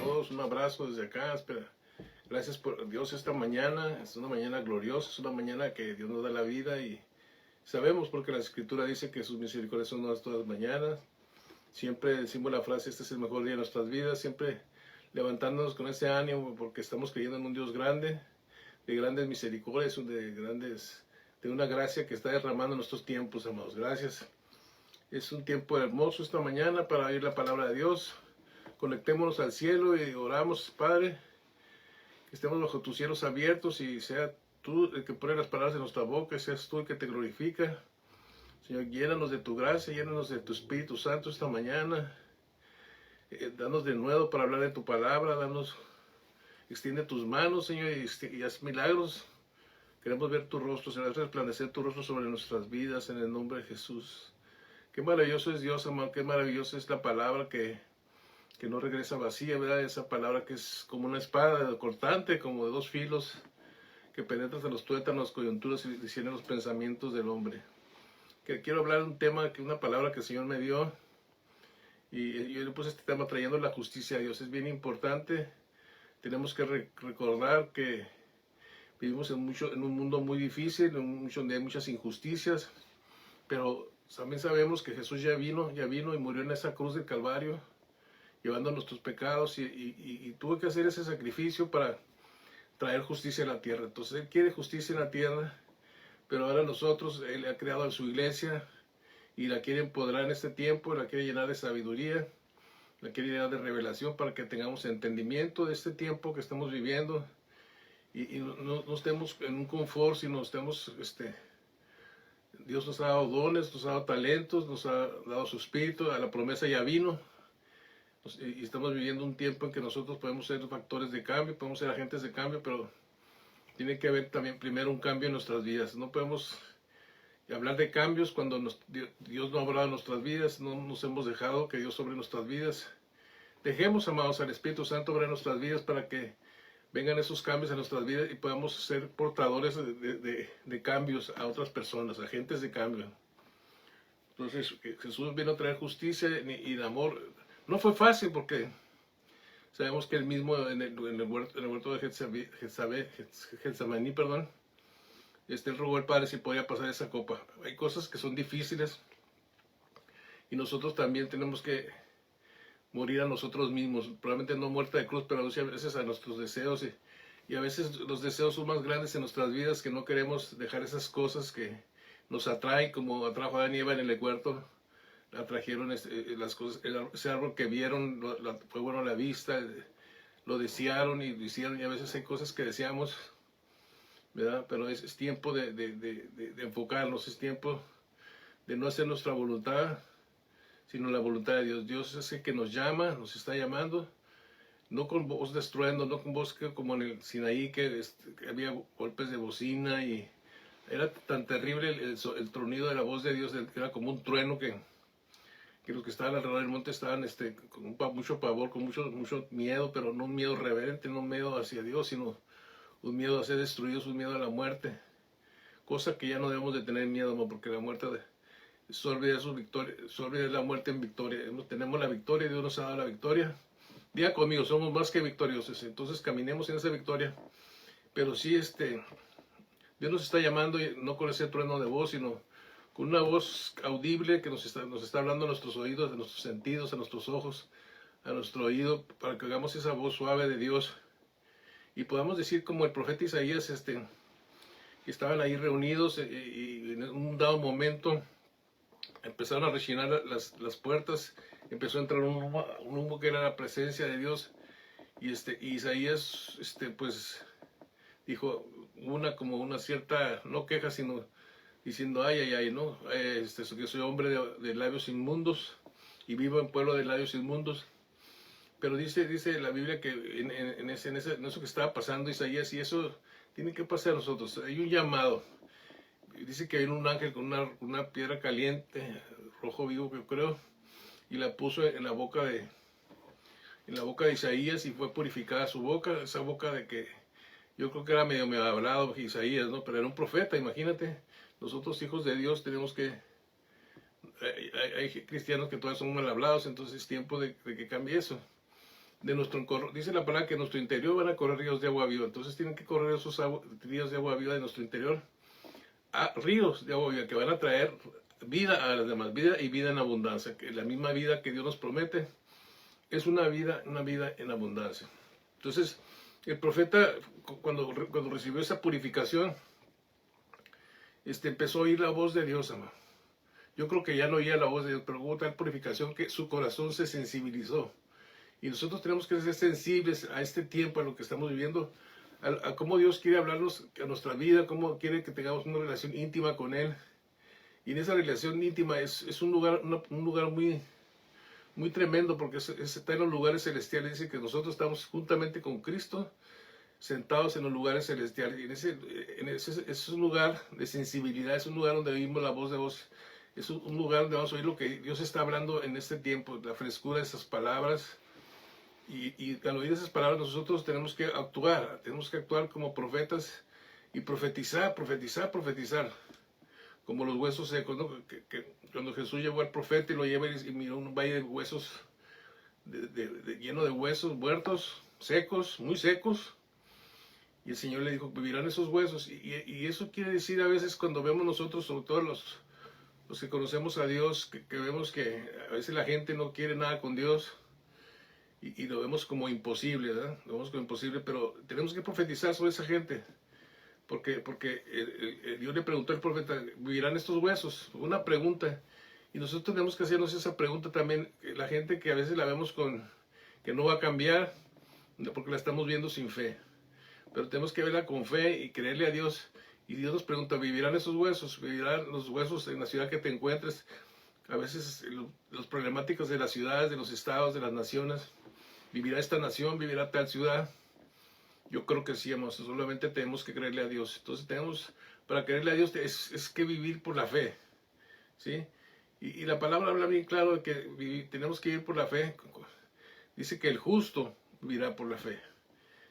Todos un abrazo desde acá. Gracias por Dios esta mañana. Es una mañana gloriosa, es una mañana que Dios nos da la vida y sabemos porque la Escritura dice que sus misericordias son nuevas todas las mañanas. Siempre decimos la frase, este es el mejor día de nuestras vidas, siempre levantándonos con ese ánimo porque estamos creyendo en un Dios grande, de grandes misericordias, de una gracia que está derramando en nuestros tiempos, amados. Gracias. Es un tiempo hermoso esta mañana para oír la palabra de Dios. Conectémonos al cielo y oramos, Padre, que estemos bajo tus cielos abiertos y sea tú el que pone las palabras en nuestra boca, y seas tú el que te glorifica. Señor, llénanos de tu gracia, llénanos de tu Espíritu Santo esta mañana. Danos de nuevo para hablar de tu palabra, extiende tus manos, Señor, y haz milagros. Queremos ver tu rostro, Señor, resplandecer tu rostro sobre nuestras vidas en el nombre de Jesús. Qué maravilloso es Dios, amado, qué maravillosa es la palabra que no regresa vacía, ¿verdad? Esa palabra que es como una espada cortante, como de dos filos, que penetra hasta los tuétanos, coyunturas y discierne los pensamientos del hombre. Quiero hablar de un tema, una palabra que el Señor me dio, y yo le puse este tema trayendo la justicia a Dios. Es bien importante, tenemos que recordar que vivimos en un mundo muy difícil, donde hay muchas injusticias, pero también sabemos que Jesús ya vino y murió en esa cruz del Calvario, llevando nuestros pecados y tuvo que hacer ese sacrificio para traer justicia a la tierra. Entonces Él quiere justicia en la tierra, pero ahora nosotros, Él ha creado a su iglesia y la quiere empoderar en este tiempo, la quiere llenar de sabiduría, la quiere llenar de revelación para que tengamos entendimiento de este tiempo que estamos viviendo y no estemos en un confort, sino estemos, Dios nos ha dado dones, nos ha dado talentos, nos ha dado su espíritu, a la promesa ya vino. Y estamos viviendo un tiempo en que nosotros podemos ser factores de cambio, podemos ser agentes de cambio, pero tiene que haber también primero un cambio en nuestras vidas. No podemos hablar de cambios cuando Dios no ha hablado en nuestras vidas, no nos hemos dejado que Dios sobre nuestras vidas. Dejemos, amados, al Espíritu Santo sobre nuestras vidas para que vengan esos cambios en nuestras vidas y podamos ser portadores de cambios a otras personas, agentes de cambio. Entonces Jesús vino a traer justicia y amor. No fue fácil porque sabemos que él mismo en el huerto de Getsemaní, él rogó al Padre si podía pasar esa copa. Hay cosas que son difíciles y nosotros también tenemos que morir a nosotros mismos. Probablemente no muerte de cruz, pero a veces a nuestros deseos. Y a veces los deseos son más grandes en nuestras vidas que no queremos dejar esas cosas que nos atraen, como atrajo a Adán y Eva en el huerto. Atrajeron las cosas, ese árbol que vieron, fue bueno a la vista, lo desearon y lo hicieron, y a veces hay cosas que deseamos, ¿verdad? Pero es tiempo de enfocarnos, es tiempo de no hacer nuestra voluntad, sino la voluntad de Dios. Dios es el que nos llama, nos está llamando, no con voz de estruendo, no con voz como en el Sinaí, que había golpes de bocina y era tan terrible el tronido de la voz de Dios, que era como un trueno que los que estaban alrededor del monte estaban con mucho pavor, con mucho miedo, pero no un miedo reverente, no un miedo hacia Dios, sino un miedo a ser destruidos, un miedo a la muerte. Cosa que ya no debemos de tener miedo, porque la muerte sorbe de la muerte en victoria. Tenemos la victoria, Dios nos ha dado la victoria. Diga conmigo, somos más que victoriosos, entonces caminemos en esa victoria. Pero sí, Dios nos está llamando, no con ese trueno de voz, sino con una voz audible que nos está hablando a nuestros oídos, a nuestros sentidos, a nuestros ojos, a nuestro oído, para que hagamos esa voz suave de Dios y podamos decir como el profeta Isaías, que estaban ahí reunidos y en un dado momento empezaron a rechinar las puertas, empezó a entrar un humo que era la presencia de Dios y Isaías pues dijo como una cierta, no queja, sino diciendo, ay, ¿no? Que soy hombre de labios inmundos y vivo en pueblo de labios inmundos. Pero dice la Biblia que en eso que estaba pasando Isaías, y eso tiene que pasar a nosotros. Hay un llamado. Dice que hay un ángel con una piedra caliente, rojo vivo que creo, y la puso en la boca de Isaías y fue purificada su boca, esa boca de que yo creo que era medio hablado Isaías, ¿no? Pero era un profeta, imagínate. Nosotros, hijos de Dios, tenemos que hay cristianos que todavía son mal hablados, entonces es tiempo de que cambie eso. Dice la palabra que en nuestro interior van a correr ríos de agua viva, entonces tienen que correr esos ríos de agua viva de nuestro interior a ríos de agua viva que van a traer vida a las demás, vida y vida en abundancia, que la misma vida que Dios nos promete es una vida en abundancia. Entonces, el profeta, cuando recibió esa purificación, empezó a oír la voz de Dios, amado. Yo creo que ya no oía la voz de Dios, pero hubo tal purificación que su corazón se sensibilizó. Y nosotros tenemos que ser sensibles a este tiempo, a lo que estamos viviendo, a cómo Dios quiere hablarnos a nuestra vida, cómo quiere que tengamos una relación íntima con Él. Y en esa relación íntima es un lugar muy, muy tremendo, porque está en los lugares celestiales. Dice que nosotros estamos juntamente con Cristo, sentados en los lugares celestiales. Y es un lugar de sensibilidad, es un lugar donde oímos la voz de Dios. Es un lugar donde vamos a oír lo que Dios está hablando en este tiempo, la frescura de esas palabras. Y al oír esas palabras nosotros tenemos que actuar como profetas y profetizar, como los huesos secos, ¿no? Cuando Jesús llevó al profeta y lo lleva y miró un valle de huesos, lleno de huesos muertos, secos, muy secos, y el Señor le dijo, vivirán esos huesos, y eso quiere decir a veces cuando vemos nosotros, sobre todo los que conocemos a Dios, que vemos que a veces la gente no quiere nada con Dios, y lo vemos como imposible, ¿verdad? Lo vemos como imposible, pero tenemos que profetizar sobre esa gente. Porque Dios le preguntó al profeta, ¿vivirán estos huesos? Una pregunta. Y nosotros tenemos que hacernos esa pregunta también. La gente que a veces la vemos que no va a cambiar, porque la estamos viendo sin fe. Pero tenemos que verla con fe y creerle a Dios. Y Dios nos pregunta, ¿vivirán esos huesos? ¿Vivirán los huesos en la ciudad que te encuentres? A veces los problemáticos de las ciudades, de los estados, de las naciones. ¿Vivirá esta nación? ¿Vivirá tal ciudad? Yo creo que sí, amigos. Solamente tenemos que creerle a Dios. Entonces para creerle a Dios es que vivir por la fe, ¿sí? Y la palabra habla bien claro de que tenemos que vivir por la fe. Dice que el justo vivirá por la fe.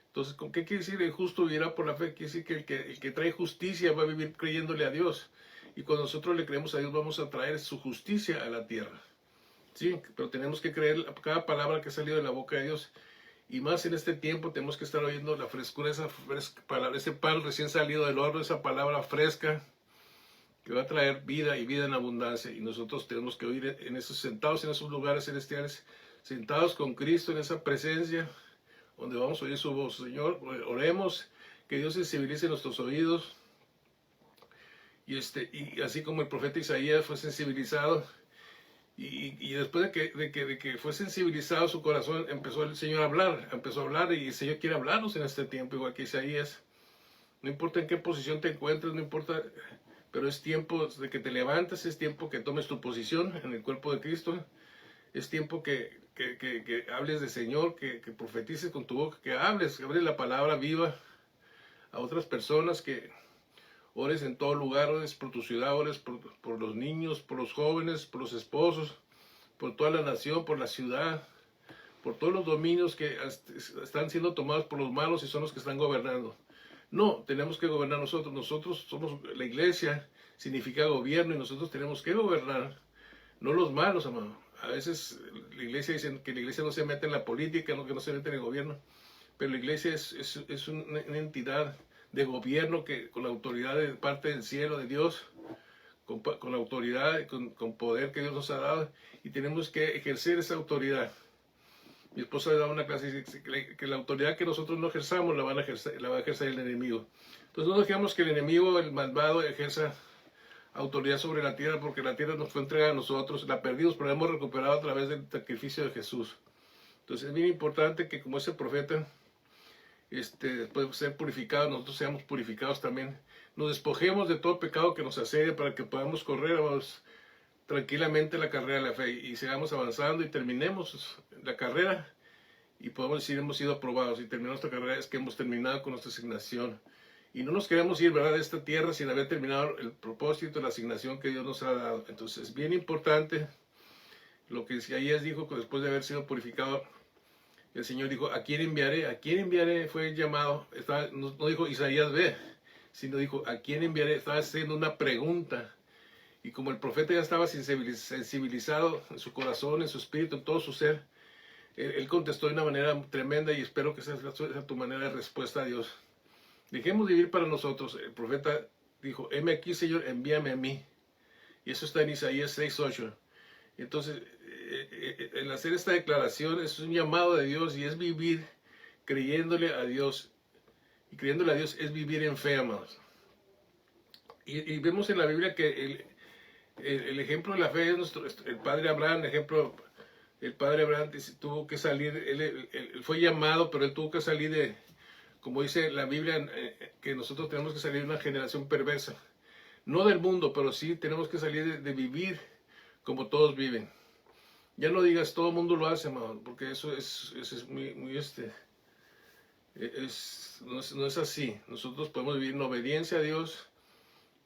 Entonces, ¿qué quiere decir el justo vivirá por la fe? Quiere decir que el que trae justicia va a vivir creyéndole a Dios. Y cuando nosotros le creemos a Dios, vamos a traer su justicia a la tierra. Sí, pero tenemos que creer cada palabra que ha salido de la boca de Dios. Y más en este tiempo tenemos que estar oyendo la frescura, ese pan recién salido del horno, esa palabra fresca que va a traer vida y vida en abundancia. Y nosotros tenemos que oír sentados en esos lugares celestiales, sentados con Cristo en esa presencia, donde vamos a oír su voz. Señor, oremos, que Dios sensibilice nuestros oídos. Y así como el profeta Isaías fue sensibilizado, y después de que fue sensibilizado su corazón, empezó el Señor a hablar, y el Señor quiere hablarnos en este tiempo, igual que Isaías. No importa en qué posición te encuentres, no importa, pero es tiempo de que te levantes, es tiempo que tomes tu posición en el cuerpo de Cristo, es tiempo que hables del Señor, que profetices con tu boca, que hables la palabra viva a otras personas, que ores en todo lugar, ores por tu ciudad, ores por los niños, por los jóvenes, por los esposos, por toda la nación, por la ciudad, por todos los dominios que están siendo tomados por los malos y son los que están gobernando. No, tenemos que gobernar nosotros. Nosotros somos la iglesia, significa gobierno, y nosotros tenemos que gobernar, no los malos, amado. A veces la iglesia dice que la iglesia no se mete en la política, que no se mete en el gobierno, pero la iglesia es una entidad de gobierno que con la autoridad de parte del cielo, de Dios, con la autoridad, con poder que Dios nos ha dado, y tenemos que ejercer esa autoridad. Mi esposa le da una clase y dice que la autoridad que nosotros no ejerzamos la va a ejercer el enemigo. Entonces no dejemos que el enemigo, el malvado, ejerza autoridad sobre la tierra, porque la tierra nos fue entregada a nosotros, la perdimos, pero la hemos recuperado a través del sacrificio de Jesús. Entonces es bien importante que como ese profeta, después de ser purificados, nosotros seamos purificados también. Nos despojemos de todo pecado que nos asedia para que podamos correr tranquilamente la carrera de la fe y sigamos avanzando y terminemos la carrera y podemos decir hemos sido aprobados, y terminar nuestra carrera es que hemos terminado con nuestra asignación. Y no nos queremos ir, ¿verdad?, de esta tierra sin haber terminado el propósito, la asignación que Dios nos ha dado. Entonces es bien importante lo que Isaías dijo que después de haber sido purificado, el Señor dijo, ¿a quién enviaré? ¿A quién enviaré? Fue el llamado. No dijo Isaías ve, sino dijo, ¿a quién enviaré? Estaba haciendo una pregunta. Y como el profeta ya estaba sensibilizado en su corazón, en su espíritu, en todo su ser, él contestó de una manera tremenda, y espero que esa sea tu manera de respuesta a Dios. Dejemos de vivir para nosotros. El profeta dijo, heme aquí, Señor, envíame a mí. Y eso está en Isaías 6:8. Entonces, el hacer esta declaración es un llamado de Dios, y es vivir creyéndole a Dios. Y creyéndole a Dios es vivir en fe, amados. Y vemos en la Biblia que el ejemplo de la fe es el padre Abraham. El padre Abraham tuvo que salir, él fue llamado, pero él tuvo que salir de, como dice la Biblia, que nosotros tenemos que salir de una generación perversa. No del mundo, pero sí tenemos que salir de vivir como todos viven. Ya no digas todo el mundo lo hace, amado, porque eso es muy no es así. Nosotros podemos vivir en obediencia a Dios,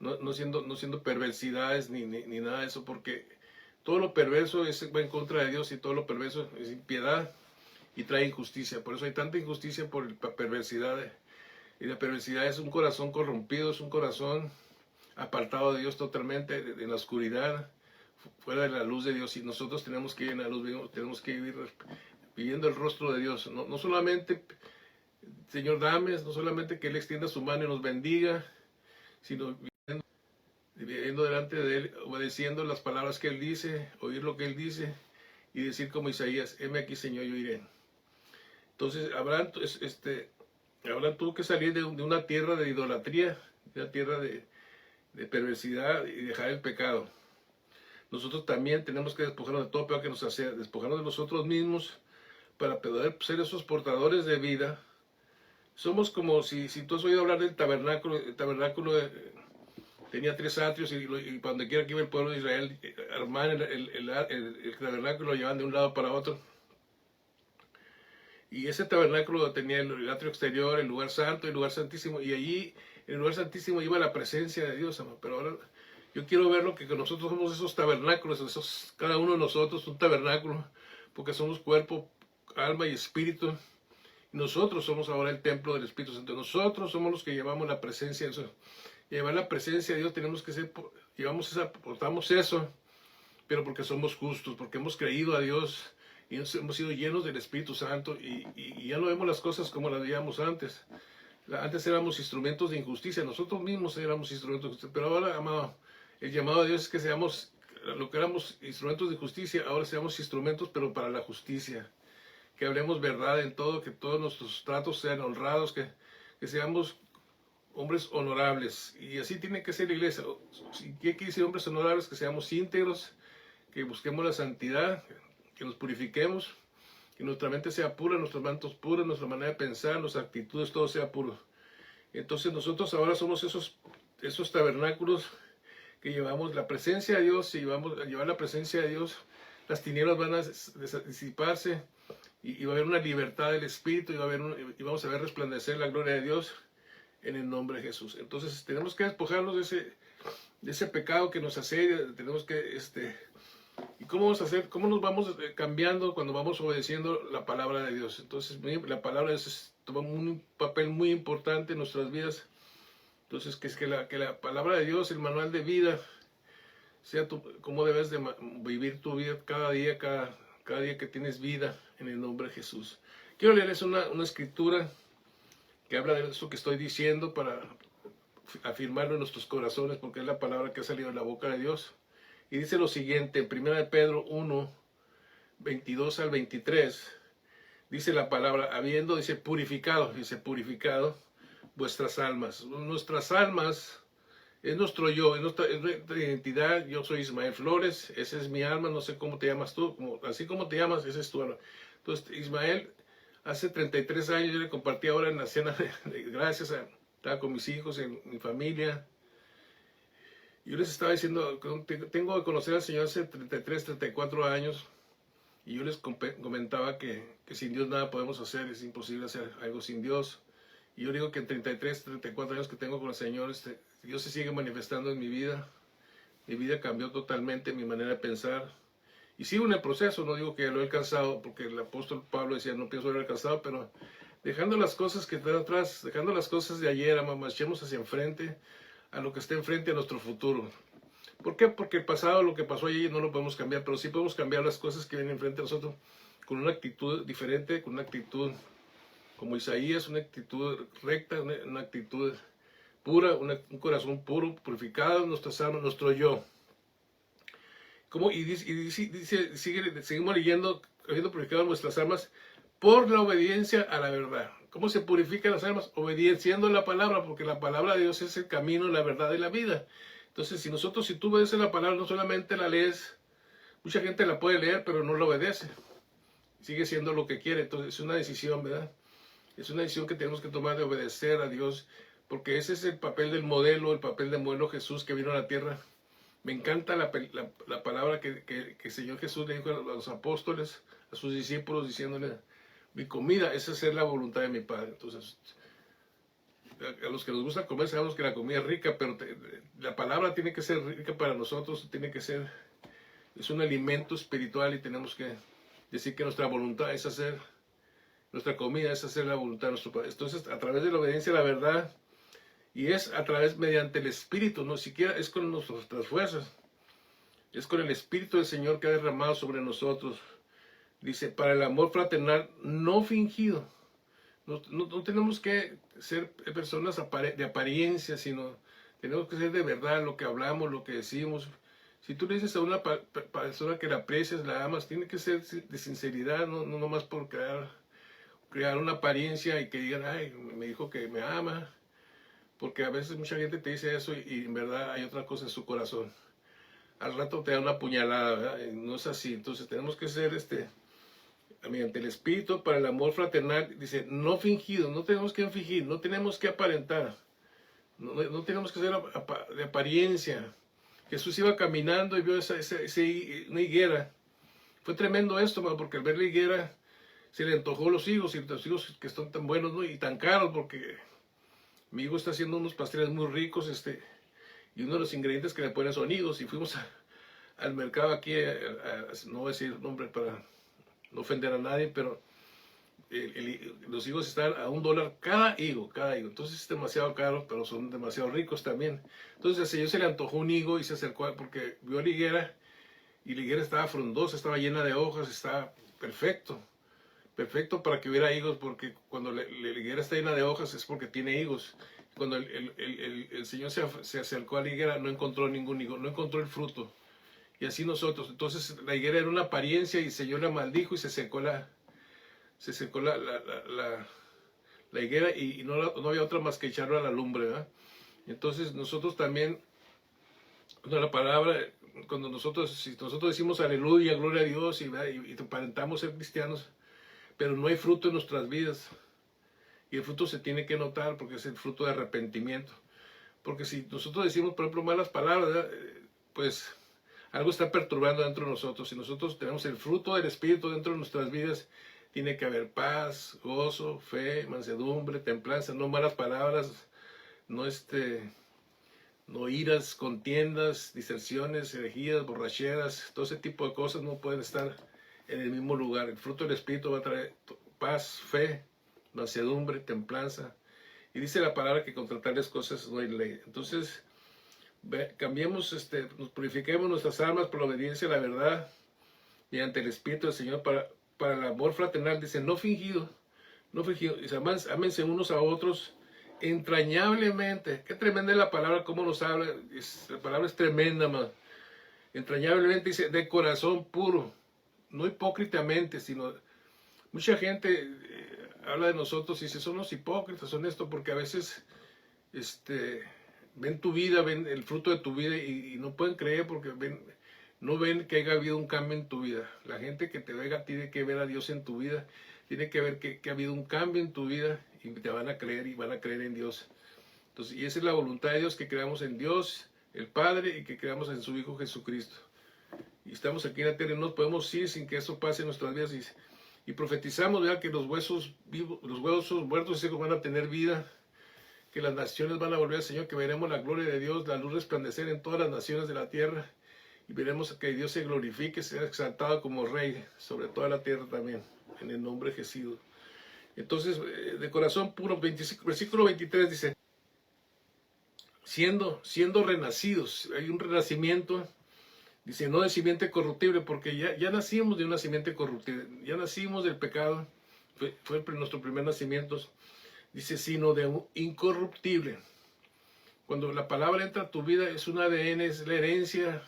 no siendo perversidades ni nada de eso, porque todo lo perverso va en contra de Dios, y todo lo perverso es impiedad y trae injusticia. Por eso hay tanta injusticia por la perversidad. Y la perversidad es un corazón corrompido, es un corazón apartado de Dios totalmente, en la oscuridad, fuera de la luz de Dios. Y nosotros tenemos que ir en la luz, tenemos que vivir viviendo el rostro de Dios. No solamente, Señor, dame, no solamente que Él extienda su mano y nos bendiga, sino viviendo delante de Él, obedeciendo las palabras que Él dice, oír lo que Él dice, y decir como Isaías, heme aquí, Señor, yo iré. Entonces, Abraham tuvo que salir de una tierra de idolatría, de una tierra de perversidad, y dejar el pecado. Nosotros también tenemos que despojarnos de todo pecado que nos hace, despojarnos de nosotros mismos, para poder ser esos portadores de vida. Somos como si tú has oído hablar del tabernáculo. El tabernáculo tenía 3 atrios, y cuando quiera que iba el pueblo de Israel, armaban el tabernáculo, lo llevaban de un lado para otro. Y ese tabernáculo tenía el atrio exterior, el lugar santo, el lugar santísimo, y allí, en el lugar santísimo, iba la presencia de Dios, amor. Pero ahora yo quiero verlo, que nosotros somos esos tabernáculos, cada uno de nosotros un tabernáculo, porque somos cuerpo, alma y espíritu. Y nosotros somos ahora el templo del Espíritu Santo. Nosotros somos los que llevamos la presencia de Dios. Llevar la presencia de Dios tenemos que ser, portamos eso, pero porque somos justos, porque hemos creído a Dios, y hemos sido llenos del Espíritu Santo, y ya no vemos las cosas como las veíamos antes. Antes éramos instrumentos de injusticia, nosotros mismos éramos instrumentos de justicia, pero ahora, amado, el llamado de Dios es que seamos, lo que éramos instrumentos de justicia, ahora seamos instrumentos, pero para la justicia. Que hablemos verdad en todo, que todos nuestros tratos sean honrados, que seamos hombres honorables. Y así tiene que ser la iglesia. ¿Qué quiere decir hombres honorables? Que seamos íntegros, que busquemos la santidad, que nos purifiquemos, que nuestra mente sea pura, nuestros mantos puros, nuestra manera de pensar, nuestras actitudes, todo sea puro. Entonces nosotros ahora somos esos tabernáculos que llevamos la presencia de Dios. Y vamos a llevar la presencia de Dios, las tinieblas van a disiparse, y va a haber una libertad del Espíritu, y vamos a ver resplandecer la gloria de Dios en el nombre de Jesús. Entonces tenemos que despojarnos de ese pecado que nos asedia. Tenemos que, ¿y cómo vamos a hacer? ¿Cómo nos vamos cambiando cuando vamos obedeciendo la palabra de Dios? Entonces la palabra de Dios toma un papel muy importante en nuestras vidas. Entonces que la palabra de Dios, el manual de vida, sea cómo debes de vivir tu vida cada día que tienes vida, en el nombre de Jesús. Quiero leerles una escritura que habla de esto que estoy diciendo, para afirmarlo en nuestros corazones, porque es la palabra que ha salido de la boca de Dios. Y dice lo siguiente, en 1 Pedro 1, 22 al 23, dice la palabra, dice purificado vuestras almas. Nuestras almas es nuestro yo, es nuestra identidad. Yo soy Ismael Flores, esa es mi alma, no sé cómo te llamas tú, así como te llamas, esa es tu alma. Entonces, Ismael, hace 33 años, yo le compartí ahora en la cena de gracias, estaba con mis hijos, en mi familia. Yo les estaba diciendo, tengo que conocer al Señor hace 33, 34 años, y yo les comentaba que sin Dios nada podemos hacer, es imposible hacer algo sin Dios. Y yo digo que en 33, 34 años que tengo con el Señor, Dios se sigue manifestando en mi vida. Mi vida cambió totalmente, mi manera de pensar. Y sigo en el proceso, no digo que lo he alcanzado, porque el apóstol Pablo decía, no pienso haber alcanzado, pero dejando las cosas que están atrás, dejando las cosas de ayer, marchemos hacia enfrente, a lo que está enfrente, a nuestro futuro. ¿Por qué? Porque el pasado, lo que pasó allí, no lo podemos cambiar, pero sí podemos cambiar las cosas que vienen enfrente a nosotros con una actitud diferente, con una actitud como Isaías, una actitud recta, una actitud pura, un corazón puro, purificado, nuestras almas, nuestro yo. Seguimos leyendo, habiendo purificado nuestras almas por la obediencia a la verdad. ¿Cómo se purifican las almas? Obedeciendo la palabra, porque la palabra de Dios es el camino, la verdad y la vida. Entonces, si tú obedeces la palabra, no solamente la lees, mucha gente la puede leer, pero no la obedece. Sigue siendo lo que quiere. Entonces, es una decisión, ¿verdad? Es una decisión que tenemos que tomar de obedecer a Dios, porque ese es el papel del modelo, el papel del modelo Jesús que vino a la tierra. Me encanta la palabra que el Señor Jesús le dijo a los apóstoles, a sus discípulos, diciéndole, mi comida es hacer la voluntad de mi Padre. Entonces, a los que nos gusta comer sabemos que la comida es rica, pero la palabra tiene que ser rica para nosotros, es un alimento espiritual y tenemos que decir que nuestra voluntad es hacer, nuestra comida es hacer la voluntad de nuestro Padre. Entonces, a través de la obediencia a la verdad, y es a través, mediante el Espíritu, no siquiera es con nuestras fuerzas, es con el Espíritu del Señor que ha derramado sobre nosotros. Dice, para el amor fraternal no fingido. No tenemos que ser personas de apariencia, sino tenemos que ser de verdad lo que hablamos, lo que decimos. Si tú le dices a una persona que la aprecias, la amas, tiene que ser de sinceridad, no nomás por crear una apariencia y que digan, ay, me dijo que me ama. Porque a veces mucha gente te dice eso y en verdad hay otra cosa en su corazón. Al rato te da una puñalada, ¿verdad? Y no es así. Entonces tenemos que ser mediante el Espíritu para el amor fraternal. Dice, no fingido, no tenemos que fingir, no tenemos que aparentar. No tenemos que ser de apariencia. Jesús iba caminando y vio una higuera. Fue tremendo esto, porque al ver la higuera se le antojó los higos, y los higos que están tan buenos, ¿no? Y tan caros, porque mi hijo está haciendo unos pasteles muy ricos, y uno de los ingredientes que le ponen son higos. Y fuimos al mercado aquí, no voy a decir nombre para no ofender a nadie, pero los higos están a $1 cada higo. Entonces es demasiado caro, pero son demasiado ricos también. Entonces al Señor se le antojó un higo y se acercó porque vio la higuera, y la higuera estaba frondosa, estaba llena de hojas, estaba perfecto para que hubiera higos, porque cuando la higuera está llena de hojas es porque tiene higos. Cuando el Señor se acercó a la higuera, no encontró ningún higo, no encontró el fruto. Y así nosotros. Entonces la higuera era una apariencia y el Señor la maldijo y se secó la higuera, y no había otra más que echarlo a la lumbre, ¿verdad? Entonces nosotros también, la palabra, si nosotros decimos aleluya, gloria a Dios, y aparentamos ser cristianos, pero no hay fruto en nuestras vidas, y el fruto se tiene que notar porque es el fruto de arrepentimiento. Porque si nosotros decimos, por ejemplo, malas palabras, pues algo está perturbando dentro de nosotros. Si nosotros tenemos el fruto del Espíritu dentro de nuestras vidas, tiene que haber paz, gozo, fe, mansedumbre, templanza, no malas palabras, no iras, contiendas, diserciones, herejías, borracheras. Todo ese tipo de cosas no pueden estar en el mismo lugar. El fruto del Espíritu va a traer paz, fe, mansedumbre, templanza. Y dice la palabra que contra tales cosas no hay ley. Entonces, cambiemos, nos purifiquemos nuestras almas por la obediencia a la verdad, mediante el Espíritu del Señor, para el amor fraternal. Dice, no fingido. Dice, ámense unos a otros entrañablemente. Qué tremenda es la palabra, cómo nos habla. La palabra es tremenda, man. Entrañablemente, dice, de corazón puro. No hipócritamente, sino... Mucha gente habla de nosotros y dice, son los hipócritas, son esto, porque a veces ven tu vida, ven el fruto de tu vida y no pueden creer porque no ven que haya habido un cambio en tu vida. La gente que te vea tiene que ver a Dios en tu vida, tiene que ver que ha habido un cambio en tu vida y te van a creer y van a creer en Dios. Entonces, y esa es la voluntad de Dios, que creamos en Dios, el Padre, y que creamos en su Hijo Jesucristo. Y estamos aquí en la tierra y no nos podemos ir sin que eso pase en nuestras vidas. Y profetizamos, ¿verdad?, que los huesos vivos, los huesos muertos secos van a tener vida, que las naciones van a volver al Señor, que veremos la gloria de Dios, la luz resplandecer en todas las naciones de la tierra, y veremos que Dios se glorifique, sea exaltado como Rey sobre toda la tierra también, en el nombre de Jesús. Entonces, de corazón puro, versículo 23 dice, siendo renacidos. Hay un renacimiento, dice, no de simiente corruptible, porque ya nacimos de una simiente corruptible, ya nacimos del pecado, fue nuestro primer nacimiento, dice, sino de un incorruptible. Cuando la palabra entra a tu vida, es un ADN, es la herencia,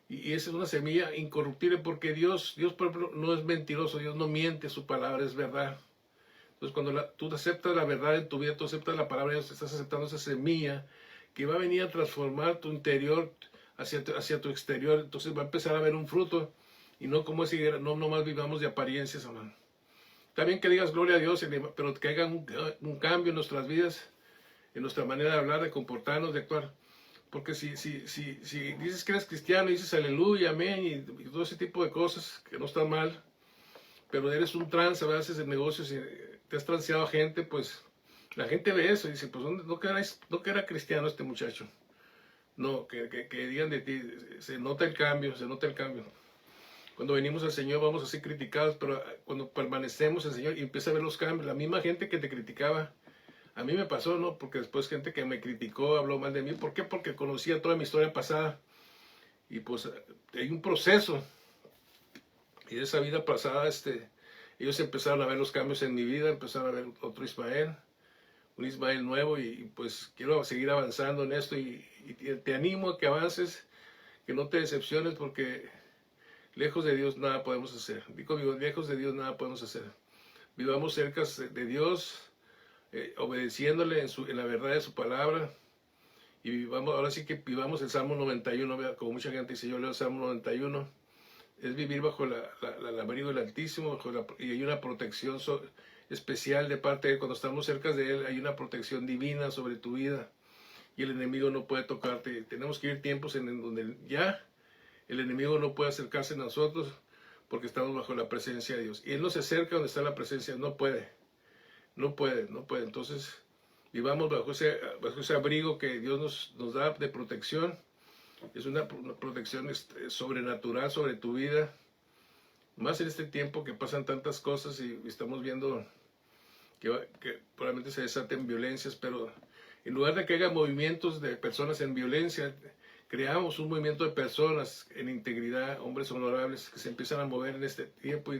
y esa es una semilla incorruptible, porque Dios, por ejemplo, no es mentiroso, Dios no miente, su palabra es verdad. Entonces, cuando tú aceptas la verdad en tu vida, tú aceptas la palabra de Dios, estás aceptando esa semilla que va a venir a transformar tu interior hacia tu exterior. Entonces va a empezar a haber un fruto, y no como si no nomás vivamos de apariencias, hermano. Está bien que digas gloria a Dios, pero que haya un cambio en nuestras vidas, en nuestra manera de hablar, de comportarnos, de actuar. Porque si dices que eres cristiano y dices aleluya, amén, y todo ese tipo de cosas, que no está mal, pero eres un trance, a veces en negocios y te has transeado a gente, pues la gente ve eso y dice, pues no que era cristiano este muchacho. No, que digan de ti, se nota el cambio, se nota el cambio. Cuando venimos al Señor vamos a ser criticados, pero cuando permanecemos en el Señor y empieza a ver los cambios, la misma gente que te criticaba, a mí me pasó, ¿no? Porque después gente que me criticó, habló mal de mí. ¿Por qué? Porque conocía toda mi historia pasada. Y pues hay un proceso. Y de esa vida pasada, ellos empezaron a ver los cambios en mi vida, empezaron a ver otro Ismael, un Ismael nuevo, y pues quiero seguir avanzando en esto, y te animo a que avances, que no te decepciones, porque lejos de Dios nada podemos hacer. Digo, lejos de Dios nada podemos hacer. Vivamos cerca de Dios, obedeciéndole en la verdad de su palabra, y vivamos, ahora sí que vivamos el Salmo 91, como mucha gente dice, yo leo el Salmo 91, es vivir bajo el abrigo del Altísimo, y hay una protección especial de parte de Él. Cuando estamos cerca de Él, hay una protección divina sobre tu vida, y el enemigo no puede tocarte. Tenemos que ir tiempos en donde ya el enemigo no puede acercarse a nosotros, porque estamos bajo la presencia de Dios. Y Él no se acerca donde está la presencia, no puede. Entonces, vivamos bajo ese abrigo que Dios nos da de protección. Es una protección sobrenatural sobre tu vida. Más en este tiempo que pasan tantas cosas y estamos viendo que probablemente se desaten violencias, pero en lugar de que haya movimientos de personas en violencia, creamos un movimiento de personas en integridad, hombres honorables, que se empiezan a mover en este tiempo,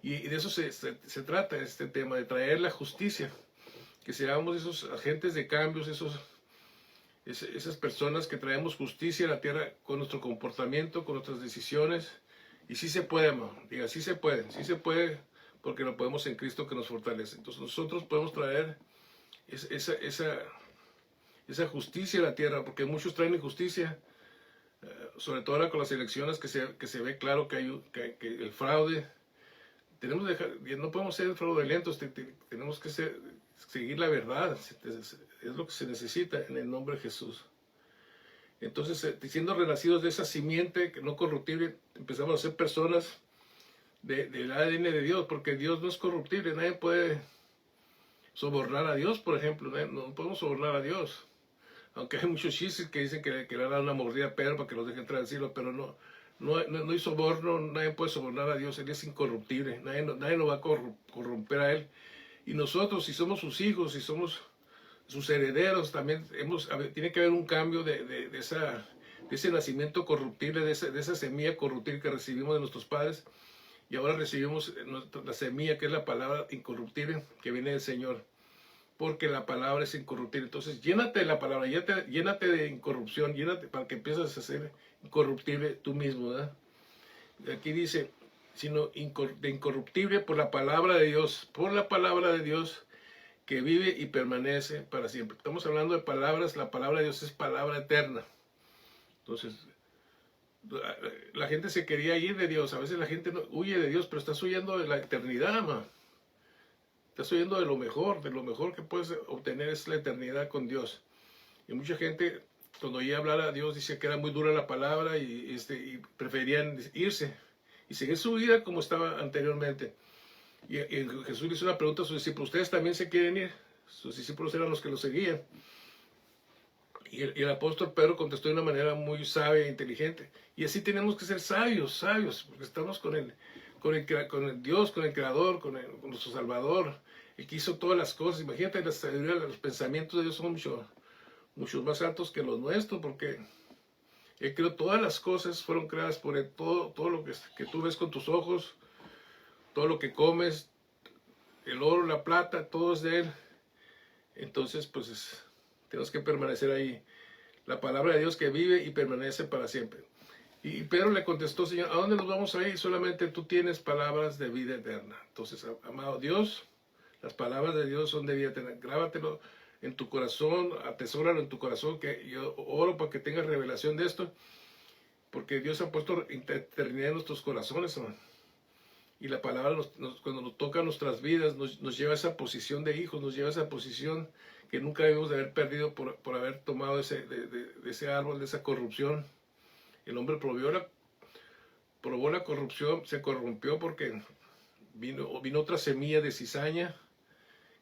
y de eso se trata este tema, de traer la justicia, que seamos esos agentes de cambios, esas personas que traemos justicia a la tierra con nuestro comportamiento, con nuestras decisiones. Y sí se puede, hermano, diga, sí se puede, porque lo podemos en Cristo que nos fortalece. Entonces nosotros podemos traer esa justicia a la tierra, porque muchos traen injusticia, sobre todo ahora con las elecciones, que se ve claro que hay que el fraude. No podemos ser fraudulentos, tenemos que seguir la verdad, es lo que se necesita en el nombre de Jesús. Entonces, siendo renacidos de esa simiente que no corruptible, empezamos a ser personas del ADN de Dios, porque Dios no es corruptible, nadie puede sobornar a Dios, por ejemplo, no podemos sobornar a Dios. Aunque hay muchos chistes que dicen que le dan una mordida a Pedro para que los deje entrar al cielo, pero no hay soborno, nadie puede sobornar a Dios, Él es incorruptible, nadie lo va a corromper a Él. Y nosotros, si somos sus hijos, si somos sus herederos, también tiene que haber un cambio de ese nacimiento corruptible, de esa semilla corruptible que recibimos de nuestros padres, y ahora recibimos la semilla que es la palabra incorruptible que viene del Señor, porque la palabra es incorruptible. Entonces llénate de la palabra, llénate de incorrupción, llénate para que empieces a ser incorruptible tú mismo, ¿verdad? Aquí dice, sino de incorruptible por la palabra de Dios, que vive y permanece para siempre. Estamos hablando de palabras, la palabra de Dios es palabra eterna. Entonces, la gente se quería ir de Dios, a veces la gente huye de Dios, pero estás huyendo de la eternidad, man. Estás huyendo de lo mejor que puedes obtener es la eternidad con Dios. Y mucha gente, cuando oía hablar a Dios, dice que era muy dura la palabra y preferían irse y seguir su vida como estaba anteriormente. Y Jesús le hizo una pregunta a sus discípulos, ¿ustedes también se quieren ir? Sus discípulos eran los que lo seguían. Y el apóstol Pedro contestó de una manera muy sabia e inteligente. Y así tenemos que ser sabios, porque estamos con el Dios, con el Creador, con nuestro Salvador, el que hizo todas las cosas. Imagínate la sabiduría, los pensamientos de Dios son muchos más altos que los nuestros, porque Él creó todas las cosas, fueron creadas por Él, todo lo que tú ves con tus ojos, todo lo que comes, el oro, la plata, todo es de Él. Entonces, pues tenemos que permanecer ahí. La palabra de Dios que vive y permanece para siempre. Y Pedro le contestó: Señor, ¿a dónde nos vamos a ir? Solamente tú tienes palabras de vida eterna. Entonces, amado Dios, las palabras de Dios son de vida eterna. Grábatelo en tu corazón, atesóralo en tu corazón, que yo oro para que tengas revelación de esto, porque Dios ha puesto eternidad en nuestros corazones, hermano. Y la palabra cuando nos toca nuestras vidas, nos lleva a esa posición de hijos, nos lleva a esa posición que nunca debemos de haber perdido por haber tomado de ese árbol, de esa corrupción. El hombre probó la corrupción, se corrompió porque vino otra semilla de cizaña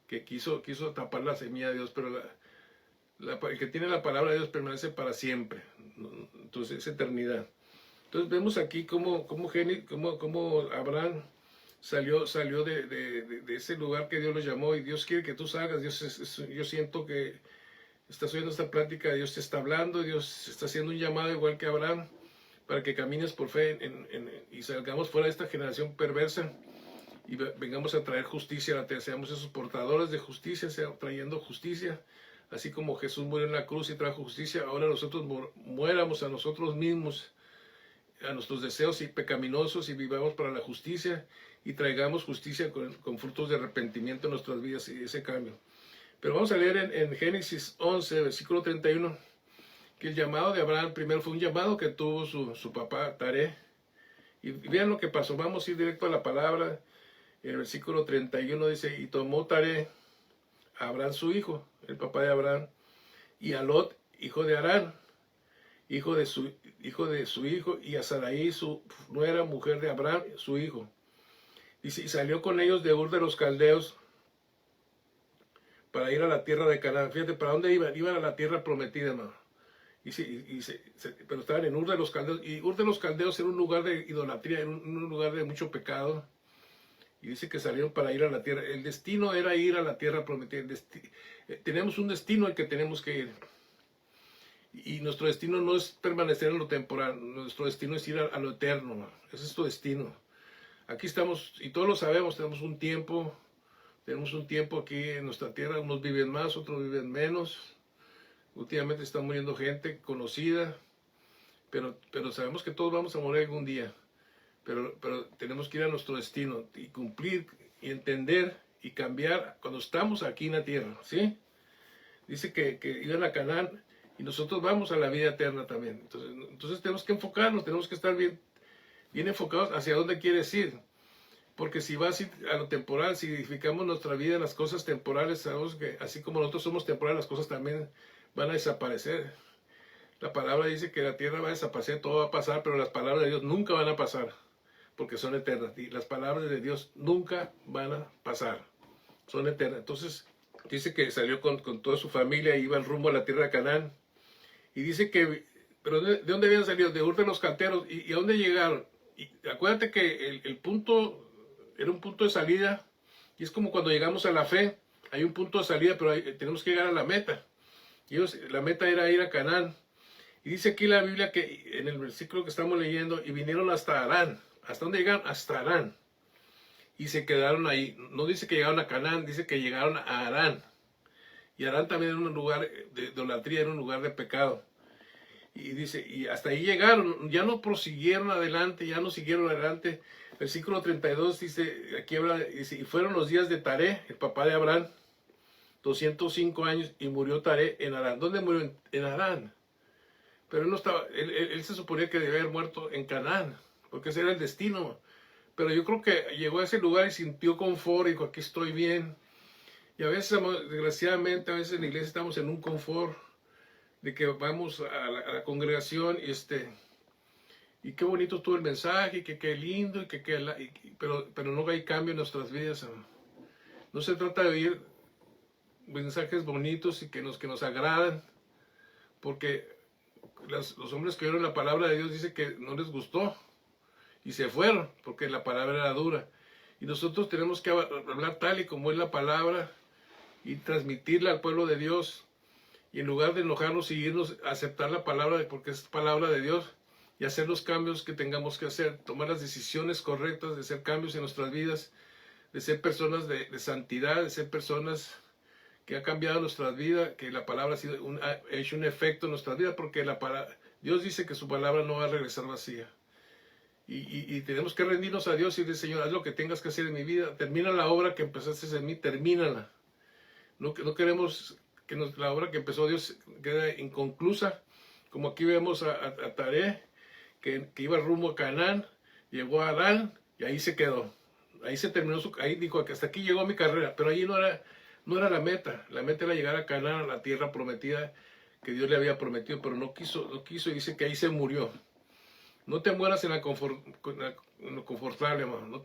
que quiso tapar la semilla de Dios, pero el que tiene la palabra de Dios permanece para siempre. Entonces es eternidad. Entonces vemos aquí cómo Abraham salió de ese lugar que Dios lo llamó, y Dios quiere que tú salgas. Yo siento que estás oyendo esta plática, Dios te está hablando, Dios está haciendo un llamado igual que Abraham, para que camines por fe y salgamos fuera de esta generación perversa y vengamos a traer justicia a la tierra, seamos esos portadores de justicia, trayendo justicia, así como Jesús murió en la cruz y trajo justicia. Ahora nosotros muéramos a nosotros mismos, a nuestros deseos y pecaminosos, y vivamos para la justicia y traigamos justicia con frutos de arrepentimiento en nuestras vidas y ese cambio. Pero vamos a leer en Génesis 11, versículo 31, que el llamado de Abraham primero fue un llamado que tuvo su papá Taré. Y vean lo que pasó. Vamos a ir directo a la palabra. En el versículo 31 dice: y tomó Taré a Abraham su hijo, el papá de Abraham, y a Lot, hijo de Harán, hijo de su hijo, y a Sarai, su nuera, mujer de Abraham, su hijo. Dice: y salió con ellos de Ur de los Caldeos para ir a la tierra de Canaán. Fíjate, ¿para dónde iban? Iban a la tierra prometida, hermano. Pero estaban en Ur de los Caldeos, y Ur de los Caldeos era un lugar de idolatría, era un lugar de mucho pecado. Y dice que salieron para ir a la tierra. El destino era ir a la tierra prometida. Tenemos un destino al que tenemos que ir. Y nuestro destino no es permanecer en lo temporal. Nuestro destino es ir a lo eterno. Ese es tu destino. Aquí estamos, y todos lo sabemos, tenemos un tiempo aquí en nuestra tierra. Unos viven más, otros viven menos. Últimamente está muriendo gente conocida. Pero sabemos que todos vamos a morir algún día. Pero tenemos que ir a nuestro destino y cumplir y entender y cambiar cuando estamos aquí en la tierra, ¿sí? Dice que iban a Canaán, y nosotros vamos a la vida eterna también. Entonces tenemos que enfocarnos, tenemos que estar bien enfocados hacia dónde quieres ir. Porque si vas a lo temporal, si edificamos nuestra vida en las cosas temporales, sabemos que así como nosotros somos temporales, las cosas también van a desaparecer. La palabra dice que la tierra va a desaparecer, todo va a pasar, pero las palabras de Dios nunca van a pasar, porque son eternas. Y las palabras de Dios nunca van a pasar, son eternas. Entonces dice que salió con toda su familia y iban rumbo a la tierra de Canaán. Y dice que, pero ¿de dónde habían salido? De Ur de los Caldeos. ¿Y a dónde llegaron? Y acuérdate que el punto era un punto de salida, y es como cuando llegamos a la fe, hay un punto de salida, pero tenemos que llegar a la meta. Y la meta era ir a Canaán. Y dice aquí la Biblia que en el versículo que estamos leyendo, y vinieron hasta Harán. ¿Hasta dónde llegaron? Hasta Harán. Y se quedaron ahí. No dice que llegaron a Canaán, dice que llegaron a Harán. Y Harán también era un lugar de idolatría, era un lugar de pecado. Y dice, y hasta ahí llegaron, ya no prosiguieron adelante, ya no siguieron adelante. Versículo 32 dice, aquí habla, dice: y fueron los días de Taré, el papá de Abraham, 205 años, y murió Taré en Harán. ¿Dónde murió? En Harán. Pero él no estaba, él se suponía que debía haber muerto en Canaán, porque ese era el destino. Pero yo creo que llegó a ese lugar y sintió confort y dijo: aquí estoy bien. Y a veces, desgraciadamente, a veces en la iglesia estamos en un confort de que vamos a la congregación y qué bonito estuvo el mensaje, y que qué lindo, pero no hay cambio en nuestras vidas. No se trata de oír mensajes bonitos y que nos agradan, porque los hombres que oyeron la palabra de Dios dice que no les gustó y se fueron porque la palabra era dura. Y nosotros tenemos que hablar tal y como es la palabra y transmitirla al pueblo de Dios. Y en lugar de enojarnos y irnos a aceptar la palabra, porque es palabra de Dios, y hacer los cambios que tengamos que hacer, tomar las decisiones correctas de hacer cambios en nuestras vidas, de ser personas de santidad, de ser personas que ha cambiado nuestras vidas, que la palabra ha hecho un efecto en nuestras vidas, porque Dios dice que su palabra no va a regresar vacía. Y tenemos que rendirnos a Dios y decir, Señor, haz lo que tengas que hacer en mi vida, termina la obra que empezaste en mí, termínala. No queremos que la obra que empezó Dios quede inconclusa, como aquí vemos a Taré, que iba rumbo a Canaán, llegó a Adán y ahí se quedó. Ahí se terminó ahí dijo que hasta aquí llegó mi carrera, pero ahí no era la meta era llegar a Canaán, a la tierra prometida que Dios le había prometido, pero no quiso y dice que ahí se murió. No te mueras en lo confortable, hermano. No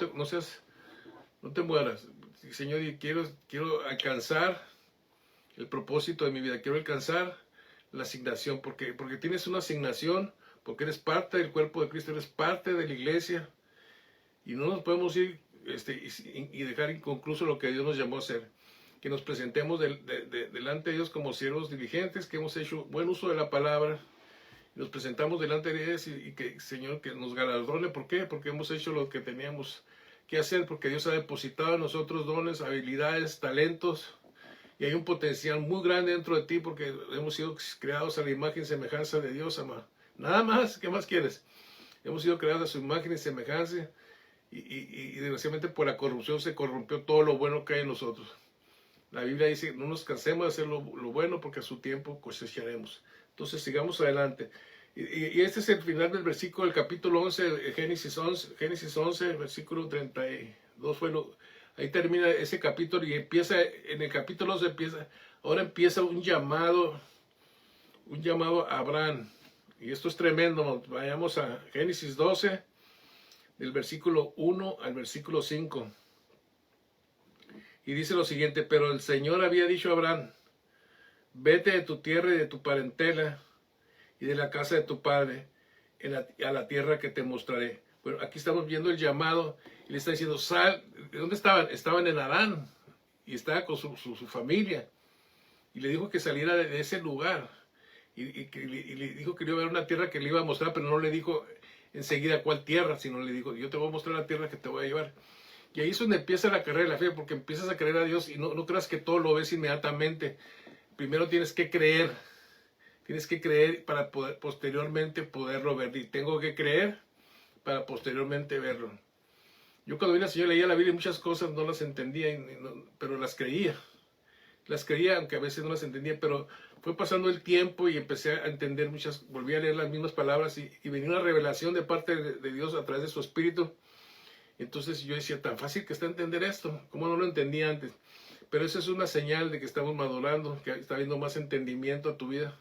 te mueras. Señor, quiero alcanzar el propósito de mi vida. Quiero alcanzar la asignación, porque tienes una asignación, porque eres parte del cuerpo de Cristo, eres parte de la iglesia, y no nos podemos ir y dejar inconcluso lo que Dios nos llamó a hacer. Que nos presentemos delante de Dios como siervos diligentes, que hemos hecho buen uso de la palabra, nos presentamos delante de Dios y que, Señor, que nos galardone. ¿Por qué? Porque hemos hecho lo que teníamos que hacer, porque Dios ha depositado en nosotros dones, habilidades, talentos, y hay un potencial muy grande dentro de ti, porque hemos sido creados a la imagen y semejanza de Dios, amado. Nada más, ¿qué más quieres? Hemos sido creados a su imagen y semejanza, y desgraciadamente por la corrupción se corrompió todo lo bueno que hay en nosotros. La Biblia dice, no nos cansemos de hacer lo bueno, porque a su tiempo cosecharemos. Entonces sigamos adelante. Y este es el final del versículo del capítulo 11 de Génesis 11, versículo 32 ahí termina ese capítulo, y empieza, en el capítulo 11 ahora empieza un llamado a Abraham. Y esto es tremendo. Vayamos a Génesis 12, del versículo 1 al versículo 5. Y dice lo siguiente: pero el Señor había dicho a Abraham, vete de tu tierra y de tu parentela y de la casa de tu padre a la tierra que te mostraré. Bueno, aquí estamos viendo el llamado, y le está diciendo, sal. ¿De dónde estaban? Estaban en Harán, y estaba con su familia, y le dijo que saliera de ese lugar, y le dijo que le iba a ver una tierra que le iba a mostrar, pero no le dijo enseguida cuál tierra, sino le dijo, yo te voy a mostrar la tierra que te voy a llevar. Y ahí es donde empieza la carrera de la fe, porque empiezas a creer a Dios, y no creas que todo lo ves inmediatamente. Primero tienes que creer para poder posteriormente poderlo ver. Y tengo que creer para posteriormente verlo. Yo cuando vine al Señor leía la Biblia y muchas cosas no las entendía, pero las creía. Las creía, aunque a veces no las entendía, pero fue pasando el tiempo y empecé a entender volví a leer las mismas palabras, y venía una revelación de parte de Dios a través de su Espíritu. Entonces yo decía, tan fácil que está entender esto, ¿cómo no lo entendía antes? Pero eso es una señal de que estamos madurando, que está habiendo más entendimiento a tu vida.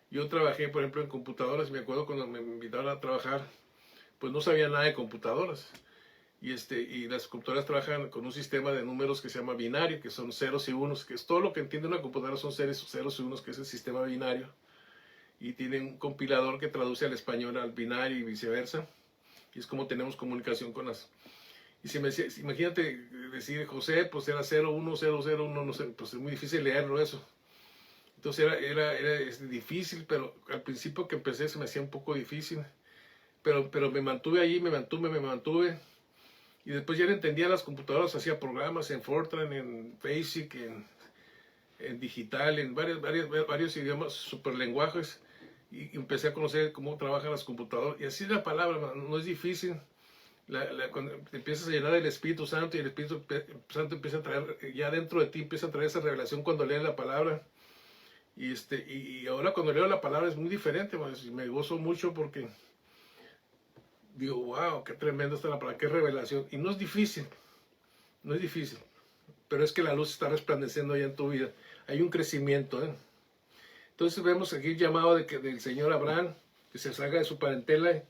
Yo trabajé, por ejemplo, en computadoras. Me acuerdo cuando me invitaron a trabajar, pues no sabía nada de computadoras. Y las computadoras trabajan con un sistema de números que se llama binario, que son ceros y unos, que es todo lo que entiende una computadora, son ceros y unos, que es el sistema binario. Y tiene un compilador que traduce al español al binario y viceversa. Y es como tenemos comunicación con las... Y si me decía, imagínate decir José, pues era 01001, no sé, pues es muy difícil leerlo eso. Entonces era difícil, pero al principio que empecé se me hacía un poco difícil. Pero me mantuve allí, me mantuve. Y después ya entendía las computadoras, hacía programas en Fortran, en Basic, en digital, en varios idiomas, superlenguajes. Y empecé a conocer cómo trabajan las computadoras. Y así es la palabra, no es difícil. Cuando te empiezas a llenar del Espíritu Santo, y el Espíritu Santo empieza a traer, ya dentro de ti empieza a traer esa revelación cuando lees la palabra. Y ahora cuando leo la palabra es muy diferente, me gozo mucho, porque digo, wow, qué tremendo está la palabra, qué revelación. Y no es difícil, pero es que la luz está resplandeciendo allá en tu vida. Hay un crecimiento, ¿eh? Entonces vemos aquí el llamado del Señor Abraham, que se salga de su parentela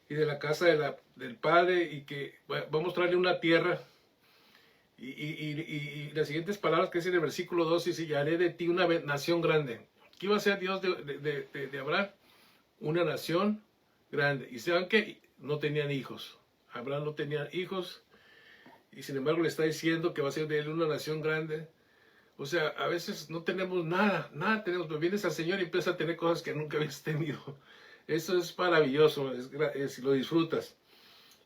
y de la casa del padre, y que va a mostrarle una tierra. Y las siguientes palabras que dice en el versículo 2, dice, y haré de ti una nación grande. ¿Qué iba a ser Dios de Abraham? Una nación grande. Y saben que no tenían hijos. Abraham no tenía hijos, y sin embargo le está diciendo que va a ser de él una nación grande, O sea, a veces no tenemos nada, nada tenemos, pero vienes al Señor y empiezas a tener cosas que nunca habías tenido. Eso es maravilloso, lo disfrutas.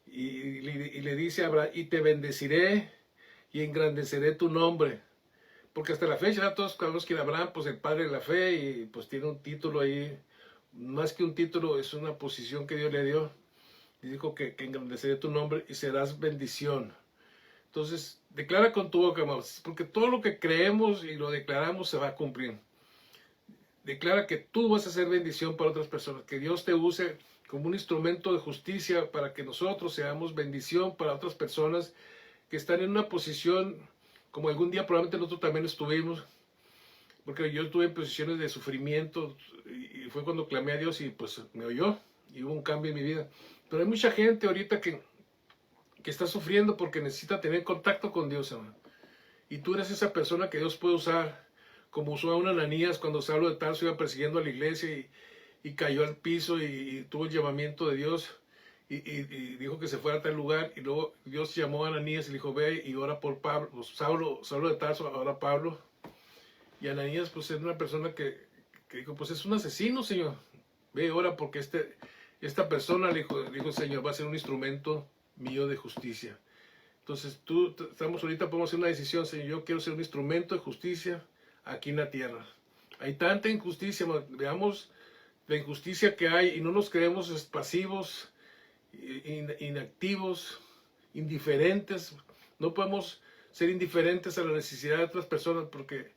Y le dice a Abraham, y te bendeciré y engrandeceré tu nombre. Porque hasta la fecha todos sabemos que Abraham, pues el padre de la fe, y pues tiene un título ahí, más que un título, es una posición que Dios le dio. Y dijo que engrandeceré tu nombre y serás bendición. Entonces, declara con tu boca, amados, porque todo lo que creemos y lo declaramos se va a cumplir. Declara que tú vas a ser bendición para otras personas, que Dios te use como un instrumento de justicia para que nosotros seamos bendición para otras personas que están en una posición como algún día probablemente nosotros también estuvimos, porque yo estuve en posiciones de sufrimiento y fue cuando clamé a Dios y pues me oyó y hubo un cambio en mi vida. Pero hay mucha gente ahorita que está sufriendo porque necesita tener contacto con Dios, hermano. Y tú eres esa persona que Dios puede usar, como usó a un Ananías cuando Saulo de Tarso iba persiguiendo a la iglesia y cayó al piso y tuvo el llamamiento de Dios y dijo que se fuera a tal lugar. Y luego Dios llamó a Ananías y le dijo, ve y ora por Pablo. Pues Saulo de Tarso, ahora Pablo. Y Ananías pues es una persona que dijo, pues es un asesino, Señor. Ve y ora porque esta persona, le dijo, Señor, va a ser un instrumento mío de justicia. Entonces estamos ahorita, podemos hacer una decisión, Señor, yo quiero ser un instrumento de justicia aquí en la tierra. Hay tanta injusticia, veamos la injusticia que hay y no nos creemos pasivos, inactivos, indiferentes. No podemos ser indiferentes a la necesidad de otras personas porque,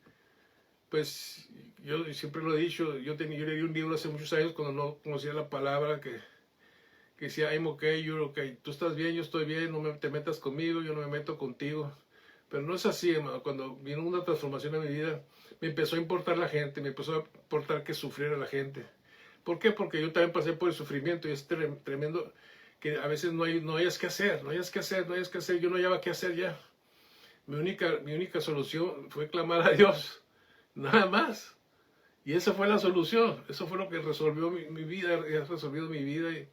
pues, yo siempre lo he dicho, yo leí un libro hace muchos años cuando no conocía la palabra que decía, I'm okay, you're okay. Tú estás bien, yo estoy bien, no te metas conmigo, yo no me meto contigo. Pero no es así, hermano. Cuando vino una transformación en mi vida, me empezó a importar la gente, me empezó a importar que sufriera la gente. ¿Por qué? Porque yo también pasé por el sufrimiento y es tremendo que a veces no hayas que hacer. Yo no hallaba qué hacer ya. Mi única solución fue clamar a Dios. Nada más. Y esa fue la solución. Eso fue lo que resolvió mi vida. Ha resolvido mi vida y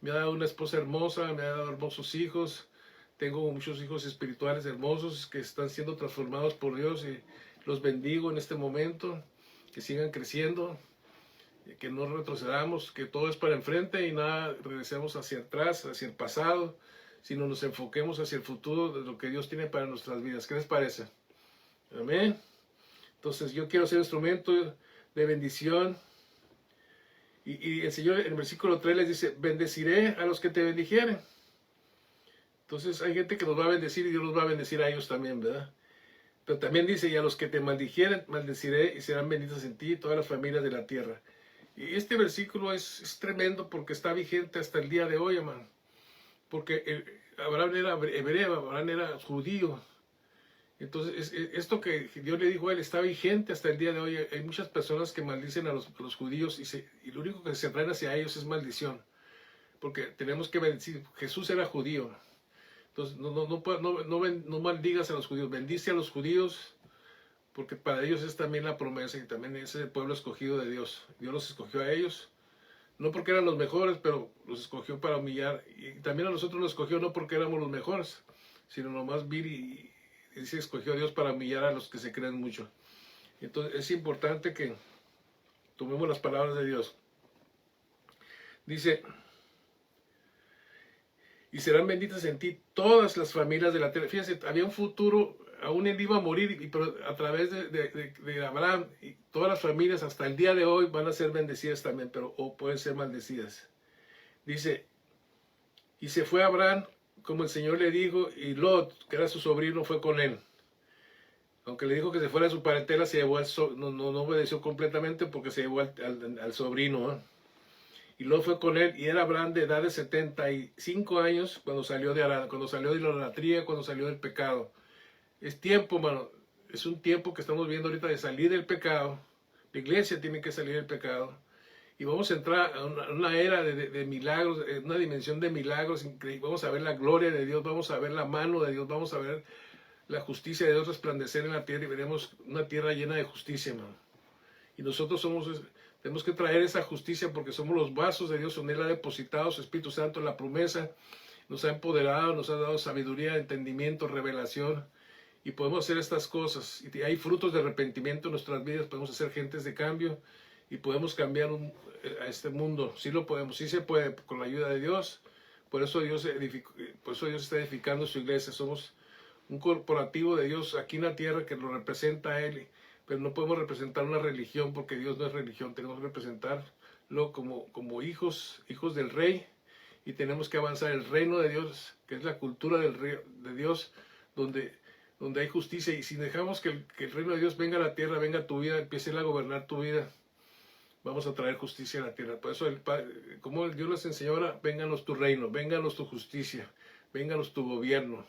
me ha dado una esposa hermosa, me ha dado hermosos hijos. Tengo muchos hijos espirituales hermosos que están siendo transformados por Dios y los bendigo en este momento. Que sigan creciendo, que no retrocedamos, que todo es para enfrente y nada regresemos hacia atrás, hacia el pasado, sino nos enfoquemos hacia el futuro de lo que Dios tiene para nuestras vidas. ¿Qué les parece? Amén. Entonces yo quiero ser instrumento de bendición. Y el Señor en el versículo 3 les dice, bendeciré a los que te bendijeren. Entonces hay gente que nos va a bendecir y Dios los va a bendecir a ellos también, ¿verdad? Pero también dice, y a los que te maldijeren, maldeciré y serán benditas en ti todas las familias de la tierra. Y este versículo es tremendo porque está vigente hasta el día de hoy, hermano. Porque Abraham era hebreo, Abraham era judío. Entonces, esto que Dios le dijo a él está vigente hasta el día de hoy. Hay muchas personas que maldicen a los judíos y lo único que se traen hacia ellos es maldición. Porque tenemos que bendecir. Jesús era judío. Entonces, no maldigas a los judíos. Bendice a los judíos porque para ellos es también la promesa y también es el pueblo escogido de Dios. Dios los escogió a ellos. No porque eran los mejores, pero los escogió para humillar. Y también a nosotros nos escogió no porque éramos los mejores, sino nomás vir y se escogió a Dios para humillar a los que se creen mucho. Entonces es importante que tomemos las palabras de Dios. Dice, y serán benditas en ti todas las familias de la tierra. Fíjense, había un futuro, aún él iba a morir, pero a través de Abraham, y todas las familias hasta el día de hoy van a ser bendecidas también, pero o pueden ser maldecidas. Dice, y se fue Abraham como el Señor le dijo, y Lot, que era su sobrino, fue con él. Aunque le dijo que se fuera de su parentela, se llevó no obedeció completamente porque se llevó al sobrino. Y Lot fue con él, y era Abraham de edad de 75 años cuando salió de Arán, cuando salió de la idolatría, cuando salió del pecado. Es tiempo, mano, es un tiempo que estamos viendo ahorita de salir del pecado. La iglesia tiene que salir del pecado. Y vamos a entrar a una era de milagros, una dimensión de milagros increíble. Vamos a ver la gloria de Dios, vamos a ver la mano de Dios, vamos a ver la justicia de Dios resplandecer en la tierra y veremos una tierra llena de justicia, hermano. Y nosotros tenemos que traer esa justicia porque somos los vasos de Dios, donde Él ha depositado su Espíritu Santo, la promesa, nos ha empoderado, nos ha dado sabiduría, entendimiento, revelación. y podemos hacer estas cosas. Y hay frutos de arrepentimiento en nuestras vidas, podemos ser gentes de cambio y podemos cambiar a este mundo. Sí lo podemos, sí se puede con la ayuda de Dios. Por eso Dios está edificando su iglesia. Somos un corporativo de Dios aquí en la tierra que lo representa a Él. Pero no podemos representar una religión porque Dios no es religión. Tenemos que representarlo como hijos del Rey. Y tenemos que avanzar el reino de Dios, que es la cultura de Dios, donde hay justicia. Y si dejamos que el reino de Dios venga a la tierra, venga a tu vida, empiece a gobernar tu vida, vamos a traer justicia a la tierra. Por eso, como Dios les enseñó ahora, vénganos tu reino, vénganos tu justicia, vénganos tu gobierno.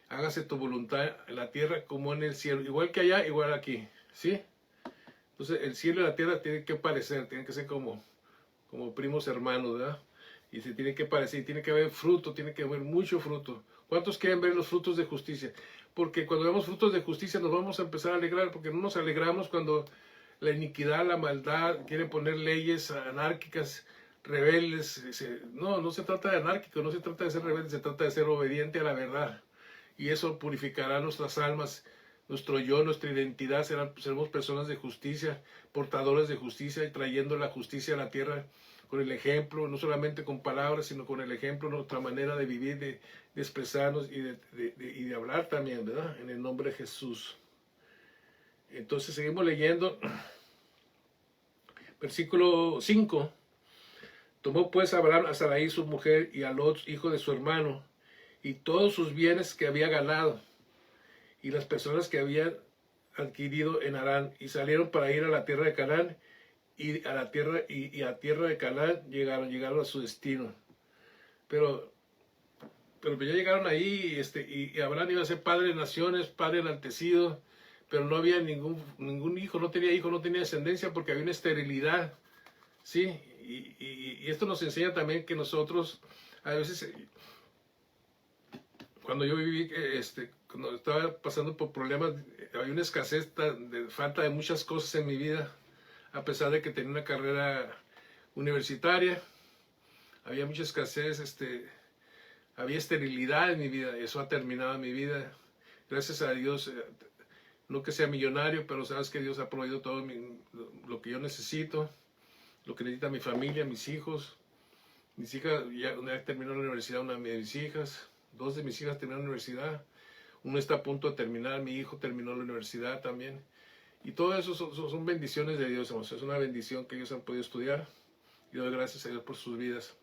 Hágase tu voluntad en la tierra como en el cielo. Igual que allá, igual aquí. ¿Sí? Entonces, el cielo y la tierra tienen que parecer, tienen que ser como primos hermanos, ¿verdad? Y se tiene que parecer, tiene que haber fruto, tiene que haber mucho fruto. ¿Cuántos quieren ver los frutos de justicia? Porque cuando vemos frutos de justicia nos vamos a empezar a alegrar, porque no nos alegramos cuando la iniquidad, la maldad, quiere poner leyes anárquicas, rebeldes. No se trata de anárquico, no se trata de ser rebelde, se trata de ser obediente a la verdad. Y eso purificará nuestras almas, nuestro yo, nuestra identidad. Seremos personas de justicia, portadores de justicia y trayendo la justicia a la tierra con el ejemplo, no solamente con palabras, sino con el ejemplo, nuestra manera de vivir, de expresarnos y de hablar también, ¿verdad? En el nombre de Jesús. Entonces seguimos leyendo. Versículo 5. Tomó pues Abraham a Sarai su mujer y a Lot, hijo de su hermano, y todos sus bienes que había ganado, y las personas que habían adquirido en Harán, y salieron para ir a la tierra de Canaán, y a tierra de Canaán llegaron a su destino. Pero ya llegaron ahí, y Abraham iba a ser padre de naciones, padre enaltecido, pero no había ningún hijo, no tenía descendencia porque había una esterilidad, ¿sí? Y esto nos enseña también que nosotros, a veces, cuando yo viví, cuando estaba pasando por problemas, había una escasez de falta de muchas cosas en mi vida, a pesar de que tenía una carrera universitaria, había mucha escasez, había esterilidad en mi vida, eso ha terminado en mi vida. Gracias a Dios, no que sea millonario, pero sabes que Dios ha proveído todo lo que yo necesito, lo que necesita mi familia, mis hijos. Mis hijas, una terminó la universidad, una de mis hijas, 2 de mis hijas terminaron la universidad, uno está a punto de terminar, mi hijo terminó la universidad también. Y todo eso son bendiciones de Dios, hermanos. Es una bendición que ellos han podido estudiar. Y doy gracias a Dios por sus vidas.